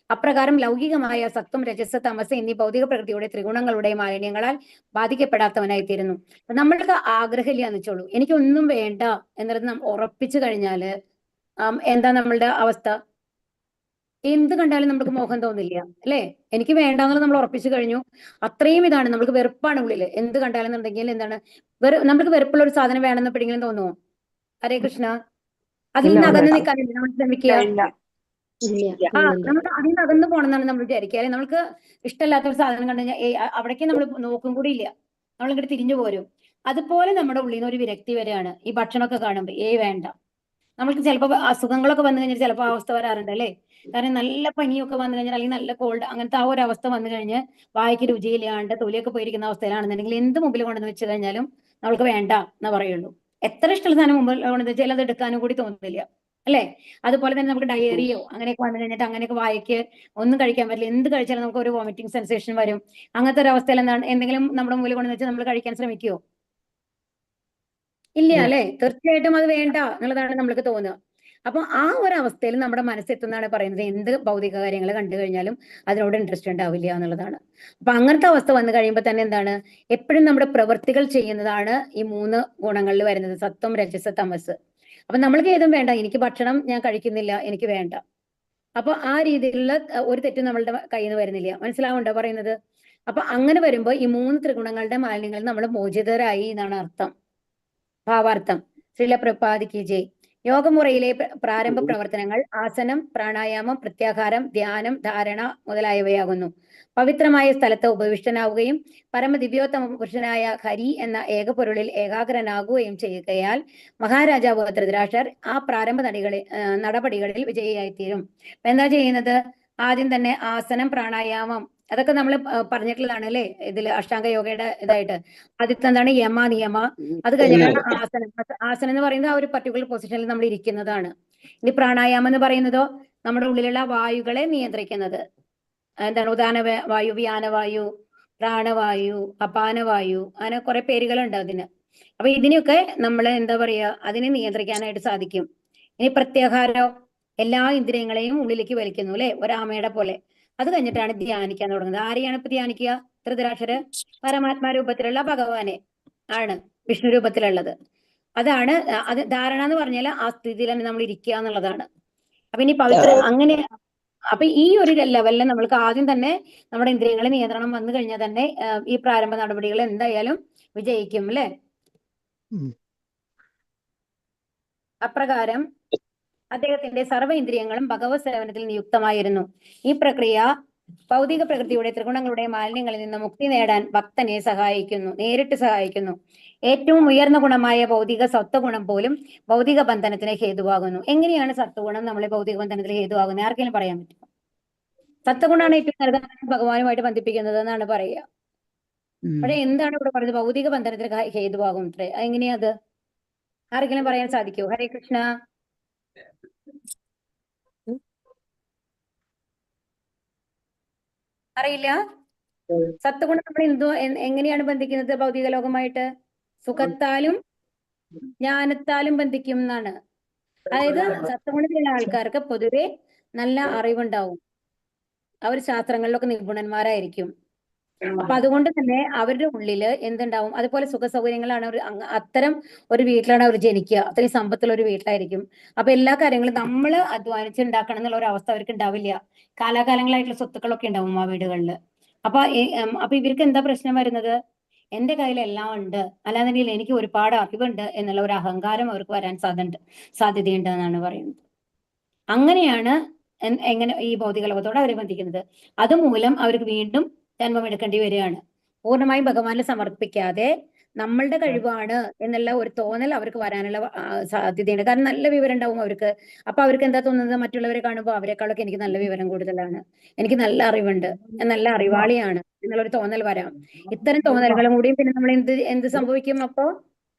അപ്രകാരം ലൗകികമായ സത്വം, രജസ്, തമസ് എന്നീ ഭൗതിക പ്രകൃതിയുടെ ത്രിഗുണങ്ങളുടെ മാലിന്യങ്ങളാൽ ബാധിക്കപ്പെടാത്തവനായി തീരുന്നു. നമ്മൾക്ക് ആഗ്രഹമില്ല എന്ന് വെച്ചോളൂ, എനിക്കൊന്നും വേണ്ട എന്നുള്ളത് നാം ഉറപ്പിച്ചു കഴിഞ്ഞാല് എന്താ നമ്മളുടെ അവസ്ഥ? എന്ത് കണ്ടാലും നമുക്ക് മോഹം തോന്നില്ല, അല്ലെ? എനിക്ക് വേണ്ടാന്നുള്ളത് നമ്മൾ ഉറപ്പിച്ചു കഴിഞ്ഞു. അത്രയും ഇതാണ്, നമുക്ക് വെറുപ്പാണ് ഉള്ളില്. എന്ത് കണ്ടാലെന്നുണ്ടെങ്കിൽ എന്താണ് നമുക്ക് വെറുപ്പുള്ള ഒരു സാധനം വേണമെന്ന് എപ്പോഴെങ്കിലും തോന്നുമോ? ഹരേ കൃഷ്ണ. അതിൽ നിന്ന് അകന്ന് നിൽക്കാനില്ല നമ്മൾ ശ്രമിക്കുക. നമ്മൾ അതിൽ നിന്ന് അകന്ന് പോകണമെന്നാണ് നമ്മൾ വിചാരിക്കുക, അല്ലെ? നമുക്ക് ഇഷ്ടമല്ലാത്ത ഒരു സാധനം കണ്ടു കഴിഞ്ഞാൽ അവിടേക്ക് നമ്മൾ നോക്കും കൂടി ഇല്ല, നമ്മൾ ഇങ്ങോട്ട് തിരിഞ്ഞു പോരും. അതുപോലെ നമ്മുടെ ഉള്ളിൽ നിന്ന് ഒരു വിരക്തി വരെയാണ് ഈ ഭക്ഷണമൊക്കെ കാണുമ്പോൾ. വേണ്ട. നമ്മൾക്ക് ചിലപ്പോൾ അസുഖങ്ങളൊക്കെ വന്നു കഴിഞ്ഞാൽ ചിലപ്പോൾ അവസ്ഥ വരാറുണ്ട്, അല്ലെ? കാരണം നല്ല പനിയൊക്കെ വന്നു കഴിഞ്ഞാൽ, അല്ലെങ്കിൽ നല്ല കോൾഡ്, അങ്ങനത്തെ ആ ഒരു അവസ്ഥ വന്നു കഴിഞ്ഞ് വായിക്ക് രുചിയില്ലാണ്ട് തൊലിയൊക്കെ പോയിരിക്കുന്ന അവസ്ഥയിലാണെന്നുണ്ടെങ്കിൽ എന്ത് മുമ്പിൽ കൊണ്ടുവന്ന് വെച്ച് കഴിഞ്ഞാലും നമ്മൾക്ക് വേണ്ട എന്നാ പറയുള്ളൂ. എത്ര ഇഷ്ടമുള്ള സാധനം മുമ്പിൽ കൊണ്ടുവന്ന് വെച്ചാൽ അത് എടുക്കാനും കൂടി തോന്നുന്നില്ല, അല്ലെ? അതുപോലെ തന്നെ നമുക്ക് ഡയറിയോ അങ്ങനെയൊക്കെ വന്നു കഴിഞ്ഞിട്ട് അങ്ങനെയൊക്കെ വായിക്ക് ഒന്നും കഴിക്കാൻ പറ്റില്ല. എന്ത് കഴിച്ചാലും നമുക്ക് ഒരു വോമിറ്റിംഗ് സെൻസേഷൻ വരും. അങ്ങനത്തെ ഒരു അവസ്ഥയിൽ എന്താണ് എന്തെങ്കിലും നമ്മുടെ മുമ്പിൽ കൊണ്ടുവന്ന് വെച്ച് നമ്മൾ കഴിക്കാൻ ശ്രമിക്കുമോ? ഇല്ല, അല്ലെ? തീർച്ചയായിട്ടും അത് വേണ്ട എന്നുള്ളതാണ് നമ്മൾക്ക് തോന്നുക. അപ്പൊ ആ ഒരു അവസ്ഥയിൽ നമ്മുടെ മനസ്സെത്തുന്നതാണ് പറയുന്നത് എന്ത് ഭൗതിക കാര്യങ്ങൾ കണ്ടു കഴിഞ്ഞാലും അതിനോട് ഇൻട്രസ്റ്റ് ഉണ്ടാവില്ല എന്നുള്ളതാണ്. അപ്പൊ അങ്ങനത്തെ അവസ്ഥ വന്നു കഴിയുമ്പോൾ തന്നെ എന്താണ്? എപ്പോഴും നമ്മുടെ പ്രവൃത്തികൾ ചെയ്യുന്നതാണ് ഈ 3 ഗുണങ്ങളിൽ വരുന്നത്: സത്വം, രജസ്, തമസ്. അപ്പൊ നമ്മൾക്ക് ഏതും വേണ്ട, എനിക്ക് ഭക്ഷണം ഞാൻ കഴിക്കുന്നില്ല, എനിക്ക് വേണ്ട. അപ്പൊ ആ രീതിയിലുള്ള ഒരു തെറ്റും നമ്മളുടെ കയ്യിൽ നിന്ന് വരുന്നില്ല. മനസ്സിലാവുണ്ടോ പറയുന്നത്? അപ്പൊ അങ്ങനെ വരുമ്പോൾ ഈ 3 ത്രിഗുണങ്ങളുടെ മാലിന്യങ്ങളിൽ നമ്മൾ മോചിതരായി എന്നാണ് അർത്ഥം, ഭാവാർത്ഥം. ശ്രീല പ്രപാദിക്ക് ജയ്. യോഗമുറയിലെ പ്രാരംഭ പ്രവർത്തനങ്ങൾ ആസനം, പ്രാണായാമം, പ്രത്യാഹാരം, ധ്യാനം, ധാരണ മുതലായവയാകുന്നു. പവിത്രമായ സ്ഥലത്ത് ഉപവിഷ്ടനാവുകയും പരമദിവ്യോത്തമ പുരുഷനായ ഹരി എന്ന ഏകപൊരുളിൽ ഏകാഗ്രനാകുകയും ചെയ്യുകയാൽ മഹാരാജാവ് ധൃതരാഷ്ട്രർ ആ പ്രാരംഭ നടപടികളിൽ വിജയിയായിത്തീരും. എന്താ ചെയ്യുന്നത്? ആദ്യം തന്നെ ആസനം, പ്രാണായാമം അതൊക്കെ നമ്മൾ പറഞ്ഞിട്ടുള്ളതാണ്, അല്ലെ? ഇതിൽ അഷ്ടാംഗ യോഗയുടെ ഇതായിട്ട് ആദ്യത്തെ എന്താണ്? യമ, നിയമ. അത് കഴിഞ്ഞിട്ടാണ് ആസനം. ആസനം എന്ന് പറയുന്നത് ആ ഒരു പർട്ടിക്കുലർ പൊസിഷനിൽ നമ്മൾ ഇരിക്കുന്നതാണ്. ഇനി പ്രാണായാമം എന്ന് പറയുന്നതോ നമ്മുടെ ഉള്ളിലുള്ള വായുകളെ നിയന്ത്രിക്കുന്നത്. എന്താണ് ഉദാന വായു, വ്യാനവായു, പ്രാണവായു, അപാനവായു, അങ്ങനെ കുറെ പേരുകളുണ്ട് അതിന്. അപ്പൊ ഇതിനെയൊക്കെ നമ്മൾ എന്താ പറയാ, അതിനെ നിയന്ത്രിക്കാനായിട്ട് സാധിക്കും. ഇനി പ്രത്യാഹാരോ, എല്ലാ ഇന്ദ്രിയങ്ങളെയും ഉള്ളിലേക്ക് വലിക്കുന്നു അല്ലെ, ഒരാമയുടെ പോലെ. അത് കഴിഞ്ഞിട്ടാണ് ധ്യാനിക്കാൻ തുടങ്ങുന്നത്. ആരെയാണ് ഇപ്പൊ ധ്യാനിക്കുക? ധൃതരാഷ്ട്രര് പരമാത്മാ രൂപത്തിലുള്ള ഭഗവാനെ ആണ്, വിഷ്ണു രൂപത്തിലുള്ളത്. അതാണ് അത് ധാരണ എന്ന് പറഞ്ഞാൽ ആ സ്ഥിതിയിൽ തന്നെ നമ്മൾ ഇരിക്കുക എന്നുള്ളതാണ്. അപ്പൊ ഇനി പവിത്ര അങ്ങനെ, അപ്പൊ ഈ ഒരു ലെവലിൽ നമ്മൾക്ക് ആദ്യം തന്നെ നമ്മുടെ ഇന്ദ്രിയങ്ങളെ നിയന്ത്രണം വന്നു കഴിഞ്ഞാൽ തന്നെ ഈ പ്രാരംഭ നടപടികൾ എന്തായാലും വിജയിക്കും അല്ലെ. അപ്രകാരം അദ്ദേഹത്തിന്റെ സർവ്വ ഇന്ദ്രിയങ്ങളും ഭഗവത് സേവനത്തിൽ നിയുക്തമായിരുന്നു. ഈ പ്രക്രിയ ഭൗതിക പ്രകൃതിയുടെ ത്രിഗുണങ്ങളുടെ മാലിന്യങ്ങളിൽ നിന്ന് മുക്തി നേടാൻ ഭക്തനെ സഹായിക്കുന്നു, നേരിട്ട് സഹായിക്കുന്നു. ഏറ്റവും ഉയർന്ന ഗുണമായ ഭൗതിക സത്വഗുണം പോലും ഭൗതിക ബന്ധനത്തിന് ഹേതുവാകുന്നു. എങ്ങനെയാണ് സത്വഗുണം നമ്മളെ ഭൗതിക ബന്ധനത്തിൽ ഹേതുവാകുന്നത്? ആർക്കെങ്കിലും പറയാൻ പറ്റുമോ? സത്വഗുണമാണ് ഏറ്റവും നല്ലത് ഭഗവാനുമായിട്ട് ബന്ധിപ്പിക്കുന്നത് എന്നാണ് പറയുക. പക്ഷെ എന്താണ് ഇവിടെ പറയുന്നത്? ഭൗതിക ബന്ധനത്തിന് ഹേതുവാകും അത്രേ. എങ്ങനെയാ അത്? ആർക്കെങ്കിലും പറയാൻ സാധിക്കുമോ? ഹരേ കൃഷ്ണ. അറിയില്ല. സത്വഗുണം നമ്മൾ എങ്ങനെയാണ് ബന്ധിക്കുന്നത് ഭൗതിക ലോകമായിട്ട്? സുഖത്താലും ജ്ഞാനത്താലും ബന്ധിക്കും എന്നാണ്. അതായത് സത്വഗുണത്തിലുള്ള ആൾക്കാർക്ക് പൊതുവെ നല്ല അറിവുണ്ടാവും, അവർ ശാസ്ത്രങ്ങളിലൊക്കെ നിപുണന്മാരായിരിക്കും. അപ്പൊ അതുകൊണ്ട് തന്നെ അവരുടെ ഉള്ളില് എന്തുണ്ടാവും? അതുപോലെ സുഖ സൗകര്യങ്ങളാണ് അത്തരം ഒരു വീട്ടിലാണ് അവർ ജനിക്കുക, അത്രയും സമ്പത്തുള്ള ഒരു വീട്ടിലായിരിക്കും. അപ്പൊ എല്ലാ കാര്യങ്ങളും നമ്മൾ അധ്വാനിച്ചുണ്ടാക്കണം എന്നുള്ള ഒരു അവസ്ഥ അവർക്ക് ഉണ്ടാവില്ല. കാലാകാലങ്ങളായിട്ടുള്ള സ്വത്തുക്കളൊക്കെ ഉണ്ടാവും ആ വീടുകളിൽ. അപ്പൊ ഇവർക്ക് എന്താ പ്രശ്നം വരുന്നത്? എന്റെ കയ്യിൽ എല്ലാം ഉണ്ട്, അല്ലാന്നുണ്ടെങ്കിൽ എനിക്ക് ഒരുപാട് അറിവുണ്ട് എന്നുള്ള ഒരു അഹങ്കാരം അവർക്ക് വരാൻ സാധ്യതയുണ്ട് എന്നാണ് പറയുന്നത്. അങ്ങനെയാണ് എങ്ങനെ ഈ ഭൗതിക ലോകത്തോട് അവർ ബന്ധിക്കുന്നത്. അതുമൂലം അവർക്ക് വീണ്ടും ജന്മമെടുക്കേണ്ടി വരികയാണ്. പൂർണ്ണമായും ഭഗവാനിൽ സമർപ്പിക്കാതെ നമ്മളുടെ കഴിവാണ് എന്നുള്ള ഒരു തോന്നൽ അവർക്ക് വരാനുള്ള സാധ്യതയുണ്ട്. കാരണം നല്ല വിവരം ഉണ്ടാവും അവർക്ക്. അപ്പൊ അവർക്ക് എന്താ തോന്നുന്നത്? മറ്റുള്ളവരെ കാണുമ്പോൾ അവരെക്കാളൊക്കെ എനിക്ക് നല്ല വിവരം കൂടുതലാണ്, എനിക്ക് നല്ല അറിവുണ്ട്, ഞാൻ നല്ല അറിവാളിയാണ് എന്നുള്ളൊരു തോന്നൽ വരാം. ഇത്തരം തോന്നലുകളും കൂടിയും പിന്നെ നമ്മൾ എന്ത് സംഭവിക്കും? അപ്പോ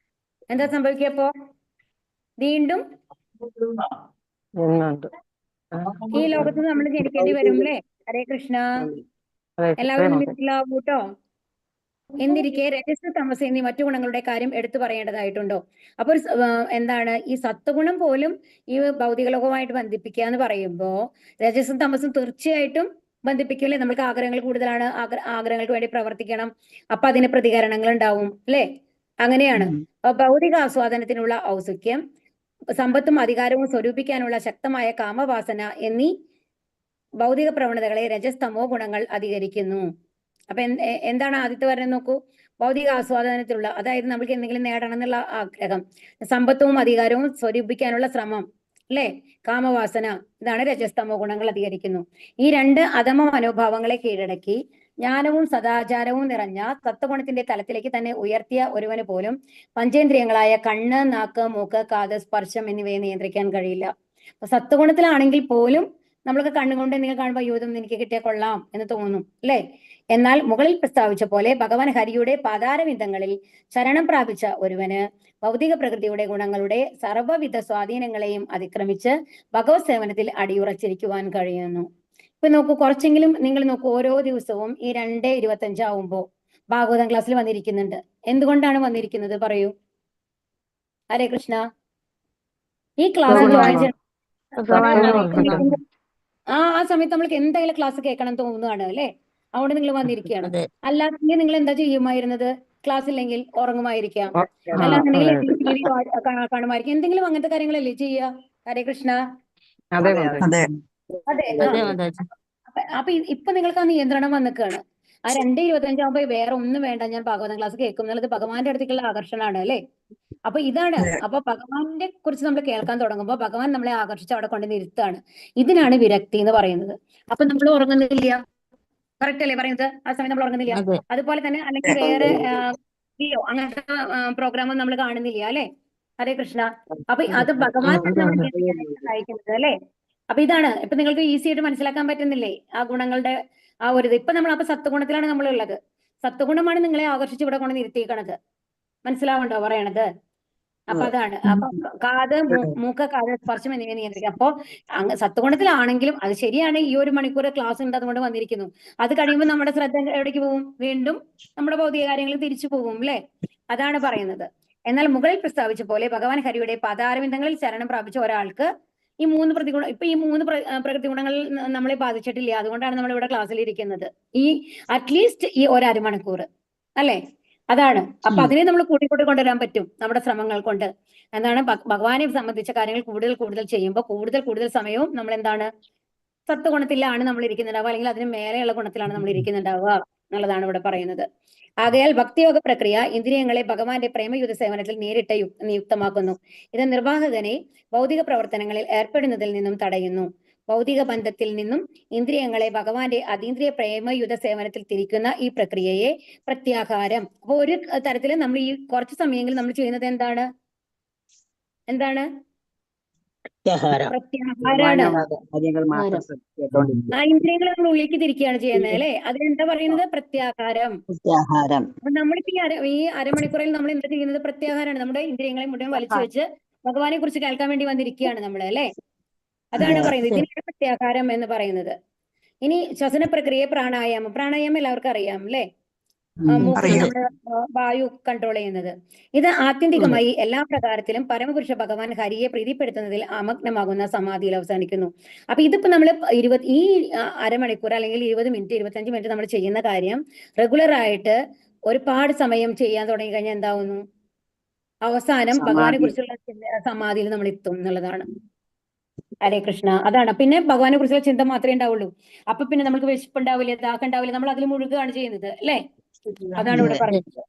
എന്താ സംഭവിക്കുക? അപ്പോ വീണ്ടും ഈ ലോകത്ത് നമ്മൾ ജനിക്കേണ്ടി വരും അല്ലേ. ഹരേ കൃഷ്ണ. എല്ലാവരും മനസ്സിലാവും കേട്ടോ. എന്നിരിക്കെ രജസ്, തമസ് എന്നീ മറ്റു ഗുണങ്ങളുടെ കാര്യം എടുത്തു പറയേണ്ടതായിട്ടുണ്ടോ? അപ്പോൾ എന്താണ് ഈ സത്വഗുണം പോലും ഈ ഭൗതിക ലോകവുമായിട്ട് ബന്ധിപ്പിക്കുക എന്ന് പറയുമ്പോ രജസും തമസും തീർച്ചയായിട്ടും ബന്ധിപ്പിക്കൂലേ. നമുക്ക് ആഗ്രഹങ്ങൾ കൂടുതലാണ്, ആഗ്രഹങ്ങൾക്ക് വേണ്ടി പ്രവർത്തിക്കണം, അപ്പൊ അതിന് പ്രതികരണങ്ങൾ ഉണ്ടാവും അല്ലെ. അങ്ങനെയാണ്. ഭൗതിക ആസ്വാദനത്തിനുള്ള ഔത്സുക്യം, സമ്പത്തും അധികാരവും സ്വരൂപിക്കാനുള്ള ശക്തമായ കാമവാസന എന്നീ ഭൗതിക പ്രവണതകളെ രജസ്തമോ ഗുണങ്ങൾ അധികരിക്കുന്നു. അപ്പൊ എന്താണ് ആദ്യത്തെ പറഞ്ഞത് നോക്കൂ? ഭൗതിക ആസ്വാദനത്തിലുള്ള, അതായത് നമുക്ക് എന്തെങ്കിലും നേടണം എന്നുള്ള ആഗ്രഹം, സമ്പത്തും അധികാരവും സ്വരൂപിക്കാനുള്ള ശ്രമം അല്ലെ, കാമവാസന, ഇതാണ് രജസ്തമോ ഗുണങ്ങൾ അധികരിക്കുന്നു. ഈ രണ്ട് അധമ മനോഭാവങ്ങളെ കീഴടക്കി ജ്ഞാനവും സദാചാരവും നിറഞ്ഞ സത്വഗുണത്തിന്റെ തലത്തിലേക്ക് തന്നെ ഉയർത്തിയ ഒരുവന് പോലും പഞ്ചേന്ദ്രിയങ്ങളായ കണ്ണ്, നാക്ക്, മൂക്ക്, കാത്, സ്പർശം എന്നിവയെ നിയന്ത്രിക്കാൻ കഴിയില്ല. അപ്പൊ സത്വഗുണത്തിലാണെങ്കിൽ പോലും നമ്മൾക്ക് കണ്ണുകൊണ്ട് എന്തെങ്കിലും കാണുമ്പോൾ യൂതം എനിക്ക് കിട്ടിയ കൊള്ളാം എന്ന് തോന്നും അല്ലെ. എന്നാൽ മുകളിൽ പ്രസ്താവിച്ച പോലെ ഭഗവാൻ ഹരിയുടെ പാതാരവിന്ദങ്ങളിൽ ശരണം പ്രാപിച്ച ഒരുവന് ഭൗതിക പ്രകൃതിയുടെ ഗുണങ്ങളുടെ സർവ്വവിധ സ്വാധീനങ്ങളെയും അതിക്രമിച്ച് ഭഗവത് സേവനത്തിൽ അടിയുറച്ചിരിക്കുവാൻ കഴിയുന്നു. ഇപ്പൊ നോക്കൂ, കുറച്ചെങ്കിലും നിങ്ങൾ നോക്കൂ, ഓരോ ദിവസവും ഈ 2:25 ആവുമ്പോ ഭാഗവതം ക്ലാസ്സിൽ വന്നിരിക്കുന്നുണ്ട്. എന്തുകൊണ്ടാണ് വന്നിരിക്കുന്നത് പറയൂ? ഹരേ കൃഷ്ണ. ഈ ക്ലാസ് ജോയിൻ ചെയ്യണം. ആ സമയത്ത് നമ്മൾക്ക് എന്തായാലും ക്ലാസ് കേൾക്കണം തോന്നുകയാണ് അല്ലെ. അതുകൊണ്ട് നിങ്ങൾ വന്നിരിക്കുകയാണ്. അല്ലാതെ നിങ്ങൾ എന്താ ചെയ്യുമായിരുന്നത്? ക്ലാസ് ഇല്ലെങ്കിൽ ഉറങ്ങുമായിരിക്കാം, അല്ലാന്നുണ്ടെങ്കിൽ ടി വി കാണുമായിരിക്കും, എന്തെങ്കിലും അങ്ങനത്തെ കാര്യങ്ങളല്ലേ ചെയ്യുക. ഹരേ കൃഷ്ണ. അതെ. അപ്പൊ ഇപ്പൊ നിങ്ങൾക്ക് ആ നിയന്ത്രണം വന്നിക്കാണ്. ആ 2:25 ആകുമ്പോ വേറെ ഒന്നും വേണ്ട, ഞാൻ ഭാഗവതം ക്ലാസ് കേൾക്കും എന്നുള്ളത് ഭഗവാന്റെ അടുത്തേക്കുള്ള ആകർഷണമാണ് അല്ലെ. അപ്പൊ ഇതാണ്. അപ്പൊ ഭഗവാനെ കുറിച്ച് നമ്മൾ കേൾക്കാൻ തുടങ്ങുമ്പോൾ ഭഗവാൻ നമ്മളെ ആകർഷിച്ച് അവിടെ കൊണ്ട് നിർത്തുകയാണ്. ഇതിനാണ് വിരക്തി എന്ന് പറയുന്നത്. അപ്പൊ നമ്മൾ ഉറങ്ങുന്നില്ല, കറക്റ്റ് അല്ലേ പറയുന്നത്? ആ സമയം നമ്മൾ ഉറങ്ങുന്നില്ല. അതുപോലെ തന്നെ അല്ലെങ്കിൽ വേറെ അങ്ങനത്തെ പ്രോഗ്രാമും നമ്മൾ കാണുന്നില്ല അല്ലെ. ഹരേ കൃഷ്ണ. അപ്പൊ അത് ഭഗവാൻ നമ്മൾ സഹായിക്കുന്നത് അല്ലെ. അപ്പൊ ഇതാണ്. ഇപ്പൊ നിങ്ങൾക്ക് ഈസി ആയിട്ട് മനസ്സിലാക്കാൻ പറ്റുന്നില്ലേ ആ ഗുണങ്ങളുടെ ആ ഒരു ഇത്? ഇപ്പൊ നമ്മൾ അപ്പൊ സത്വഗുണത്തിലാണ് നമ്മൾ ഉള്ളത്. സത്വഗുണമാണ് നിങ്ങളെ ആകർഷിച്ച് ഇവിടെ കൊണ്ട് നിർത്തിയേക്കണത്. മനസ്സിലാവുണ്ടോ പറയണത്? അപ്പൊ അതാണ്. അപ്പൊ കാത്, മൂക്ക്, കാത്, സ്പർശം എന്നിവയെ നിയന്ത്രിക്കുക. അപ്പോ സത്വഗുണത്തിലാണെങ്കിലും അത് ശരിയാണ്, ഈ 1 മണിക്കൂർ ക്ലാസ് ഉണ്ട് അതുകൊണ്ട് വന്നിരിക്കുന്നു. അത് കഴിയുമ്പോൾ നമ്മുടെ ശ്രദ്ധ എവിടേക്ക് പോകും? വീണ്ടും നമ്മുടെ ഭൗതിക കാര്യങ്ങൾ തിരിച്ചു പോകും അല്ലെ? അതാണ് പറയുന്നത്. എന്നാൽ മുകളിൽ പ്രസ്താവിച്ച പോലെ ഭഗവാൻ ഹരിയുടെ പദാരവിന്ദങ്ങളിൽ ശരണം പ്രാപിച്ച ഒരാൾക്ക് ഈ 3 പ്രതിഗുണം, ഇപ്പൊ ഈ 3 പ്രകൃതി ഗുണങ്ങൾ നമ്മളെ ബാധിച്ചിട്ടില്ല. അതുകൊണ്ടാണ് നമ്മൾ ഇവിടെ ക്ലാസ്സിൽ ഇരിക്കുന്നത്. ഈ അറ്റ്ലീസ്റ്റ് ഈ 1 അരമണിക്കൂർ അല്ലെ? അതാണ്. അപ്പൊ അതിനെ നമ്മൾ കൂട്ടിക്കൊണ്ടുവരാൻ പറ്റും നമ്മുടെ ശ്രമങ്ങൾ കൊണ്ട്. എന്താണ് ഭഗവാനെ സംബന്ധിച്ച കാര്യങ്ങൾ കൂടുതൽ ചെയ്യുമ്പോൾ കൂടുതൽ സമയവും നമ്മൾ എന്താണ് സത്വഗുണത്തിലാണ് നമ്മൾ ഇരിക്കുന്നുണ്ടാവുക, അല്ലെങ്കിൽ അതിന് മേലെയുള്ള ഗുണത്തിലാണ് നമ്മൾ ഇരിക്കുന്നുണ്ടാവുക എന്നുള്ളതാണ് ഇവിടെ പറയുന്നത്. ആകയാൽ ഭക്തിയോഗ പ്രക്രിയ ഇന്ദ്രിയങ്ങളെ ഭഗവാന്റെ പ്രേമയുധ സേവനത്തിൽ നേരിട്ട് നിയുക്തമാക്കുന്നു. ഇത് നിർവാഹകനെ ഭൗതിക പ്രവർത്തനങ്ങളിൽ ഏർപ്പെടുന്നതിൽ നിന്നും തടയുന്നു. ഭൗതിക ബന്ധത്തിൽ നിന്നും ഇന്ദ്രിയങ്ങളെ ഭഗവാന്റെ അതീന്ദ്രിയ പ്രേമയുധ സേവനത്തിൽ തിരിക്കുന്ന ഈ പ്രക്രിയയെ പ്രത്യാഹാരം. അപ്പൊ ഒരു തരത്തിൽ നമ്മൾ ഈ കുറച്ച് സമയങ്ങളിൽ നമ്മൾ ചെയ്യുന്നത് എന്താണ്? പ്രത്യാഹാരാണ്. ആ ഇന്ദ്രിയങ്ങൾ നമ്മൾ ഉള്ളിലേക്ക് തിരിക്കുകയാണ് ചെയ്യുന്നത് അല്ലെ? അതിനെന്താ പറയുന്നത്? പ്രത്യാഹാരം. അപ്പൊ നമ്മളിപ്പോ ഈ അരമണിക്കൂറിൽ നമ്മൾ എന്താ ചെയ്യുന്നത്? പ്രത്യാഹാരമാണ്. നമ്മുടെ ഇന്ദ്രിയങ്ങളെ മുഴുവൻ വലിച്ചു വെച്ച് ഭഗവാനെ കുറിച്ച് കേൾക്കാൻ വേണ്ടി വന്നിരിക്കുകയാണ് നമ്മൾ അല്ലെ? അതാണ് പറയുന്നത്. ഇതിനാണ് പ്രത്യാഹാരം എന്ന് പറയുന്നത്. ഇനി ശ്വസന പ്രക്രിയ പ്രാണായാമം എല്ലാവർക്കും അറിയാം അല്ലെ? മൂക്കിൽ നമ്മുടെ വായു കൺട്രോൾ ചെയ്യുന്നത്. ഇത് ആത്യന്തികമായി എല്ലാ പ്രകാരത്തിലും പരമപുരുഷ ഭഗവാൻ ഹരിയെ പ്രീതിപ്പെടുത്തുന്നതിൽ അമഗ്നമാകുന്ന സമാധിയിൽ അവസാനിക്കുന്നു. അപ്പൊ ഇതിപ്പോ നമ്മൾ ഈ അരമണിക്കൂർ അല്ലെങ്കിൽ 20 മിനിറ്റ് 25 മിനിറ്റ് നമ്മൾ ചെയ്യുന്ന കാര്യം റെഗുലർ ആയിട്ട് ഒരുപാട് സമയം ചെയ്യാൻ തുടങ്ങി കഴിഞ്ഞാൽ എന്താവുന്നു? അവസാനം ഭഗവാനെ കുറിച്ചുള്ള സമാധിയിൽ നമ്മൾ എത്തും എന്നുള്ളതാണ്. ഹരേ കൃഷ്ണ. അതാണ്. പിന്നെ ഭഗവാനെ കുറിച്ചുള്ള ചിന്ത മാത്രമേ ഉണ്ടാവുള്ളൂ. അപ്പൊ പിന്നെ നമുക്ക് വിശപ്പുണ്ടാവില്ല, ദാഹമുണ്ടാവില്ല, നമ്മൾ അതിൽ മുഴുകുകയാണ് ചെയ്യുന്നത് അല്ലെ? അതാണ് ഇവിടെ പറയുന്നത്.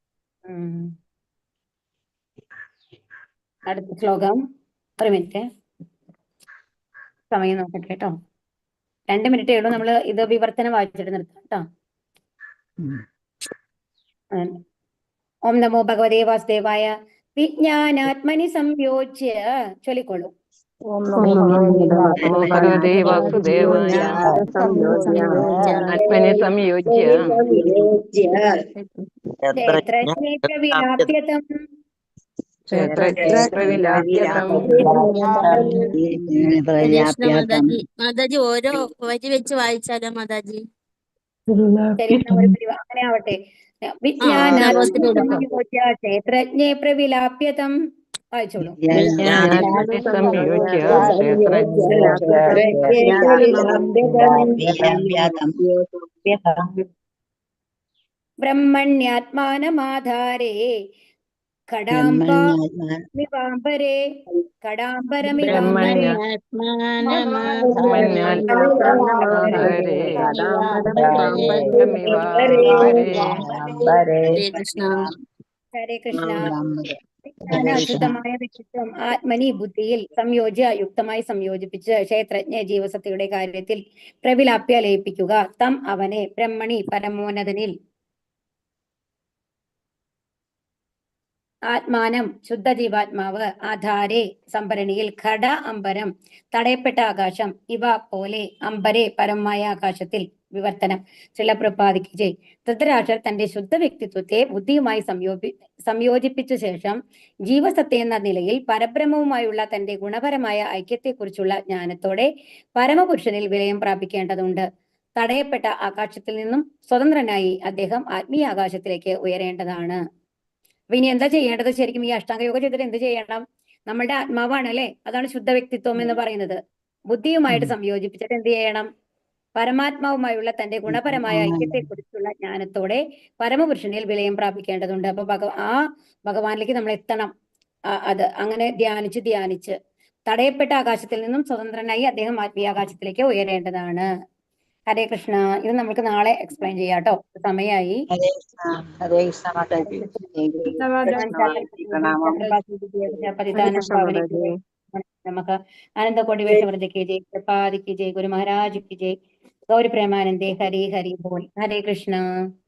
അടുത്ത ശ്ലോകം. 1 മിനിറ്റ് സമയം നോക്കട്ടെ കേട്ടോ. 2 മിനിറ്റേ ഉള്ളൂ. നമ്മൾ ഇത് വിവർത്തനം വായിച്ചിട്ട് നിർത്താം കേട്ടോ. ഓം നമോ ഭഗവതേ വാസുദേവായ. വിജ്ഞാനാത്മനി സംയോജ്യ. ചൊല്ലിക്കോളൂ. ഭഗവതേ വാസുദേവായ ആത്മനെ സംയോജ്യ ക്ഷേത്രജ്ഞേത്രവിലാപ്യതം മാതാജി ഓരോ വരി വെച്ച് വായിച്ചാലോ മാതാജി? അങ്ങനെ ആവട്ടെ. വിജ്ഞാനാത്മനി ക്ഷേത്രജ്ഞേ പ്രവിലാപ്യതം. വായിച്ചോളൂ. ബ്രഹ്മണ്യാത്മാനമാധാരേ കടാംബരമിവാംബരേ ഹരേ കൃഷ്ണ. അശുദ്ധമായ വ്യക്തിത്വം ആത്മനി ബുദ്ധിയിൽ യുക്തമായി സംയോജിപ്പിച്ച് ക്ഷേത്രജ്ഞ ജീവസത്തയുടെ കാര്യത്തിൽ പ്രവിലാപ്യ ലയിപ്പിക്കുക. തം അവനെ ബ്രഹ്മണി പരമോന്നതനിൽ ആത്മാനം ശുദ്ധ ജീവാത്മാവ് ആധാരേ സംഭരണിയിൽ ഘട അംബരം തടയപ്പെട്ട ആകാശം ഇവ പോലെ അംബരെ പരമമായ ആകാശത്തിൽ. വിവർത്തനം. ശ്രീല പ്രഭുപാദിക്ക് ജയ്. ധൃതരാഷ്ട്രർ തന്റെ ശുദ്ധ വ്യക്തിത്വത്തെ ബുദ്ധിയുമായി സംയോജിപ്പിച്ച ശേഷം ജീവസത്ത എന്ന നിലയിൽ പരബ്രഹ്മവുമായുള്ള തന്റെ ഗുണപരമായ ഐക്യത്തെക്കുറിച്ചുള്ള ജ്ഞാനത്തോടെ പരമപുരുഷനിൽ വിലയം പ്രാപിക്കേണ്ടതുണ്ട്. തടയപ്പെട്ട ആകാശത്തിൽ നിന്നും സ്വതന്ത്രനായി അദ്ദേഹം ആത്മീയ ആകാശത്തിലേക്ക് ഉയരേണ്ടതാണ്. അപ്പൊ ഇനി എന്താ ചെയ്യേണ്ടത്? ശരിക്കും ഈ അഷ്ടാംഗയോഗ ചെയ്തിട്ട് എന്ത് ചെയ്യണം? നമ്മളുടെ ആത്മാവാണ് അല്ലെ? അതാണ് ശുദ്ധ വ്യക്തിത്വം എന്ന് പറയുന്നത്. ബുദ്ധിയുമായിട്ട് സംയോജിപ്പിച്ചിട്ട് എന്ത് ചെയ്യണം? പരമാത്മാവുമായുള്ള തന്റെ ഗുണപരമായ ഐക്യത്തെക്കുറിച്ചുള്ള ജ്ഞാനത്തോടെ പരമപുരുഷനിൽ വിലയം പ്രാപിക്കേണ്ടതുണ്ട്. അപ്പൊ ഭഗവാനിലേക്ക് നമ്മൾ എത്തണം. അത് അങ്ങനെ ധ്യാനിച്ച് തടയപ്പെട്ട ആകാശത്തിൽ നിന്നും സ്വതന്ത്രനായി അദ്ദേഹം ആത്മീയ ആകാശത്തിലേക്ക് ഉയരേണ്ടതാണ്. ഹരേ കൃഷ്ണ. ഇത് നമുക്ക് നാളെ എക്സ്പ്ലെയിൻ ചെയ്യാം കേട്ടോ. സമയമായി. നമുക്ക് ആനന്ദ കോടി വേഷവൃന്ദയ്ക്ക് ജയ്, പ്രപാദിക്ക് ജയ്, ഗുരു മഹാരാജ് की जय, गौरी प्रेमानंदे हरि हरि बोल. हरे कृष्णा.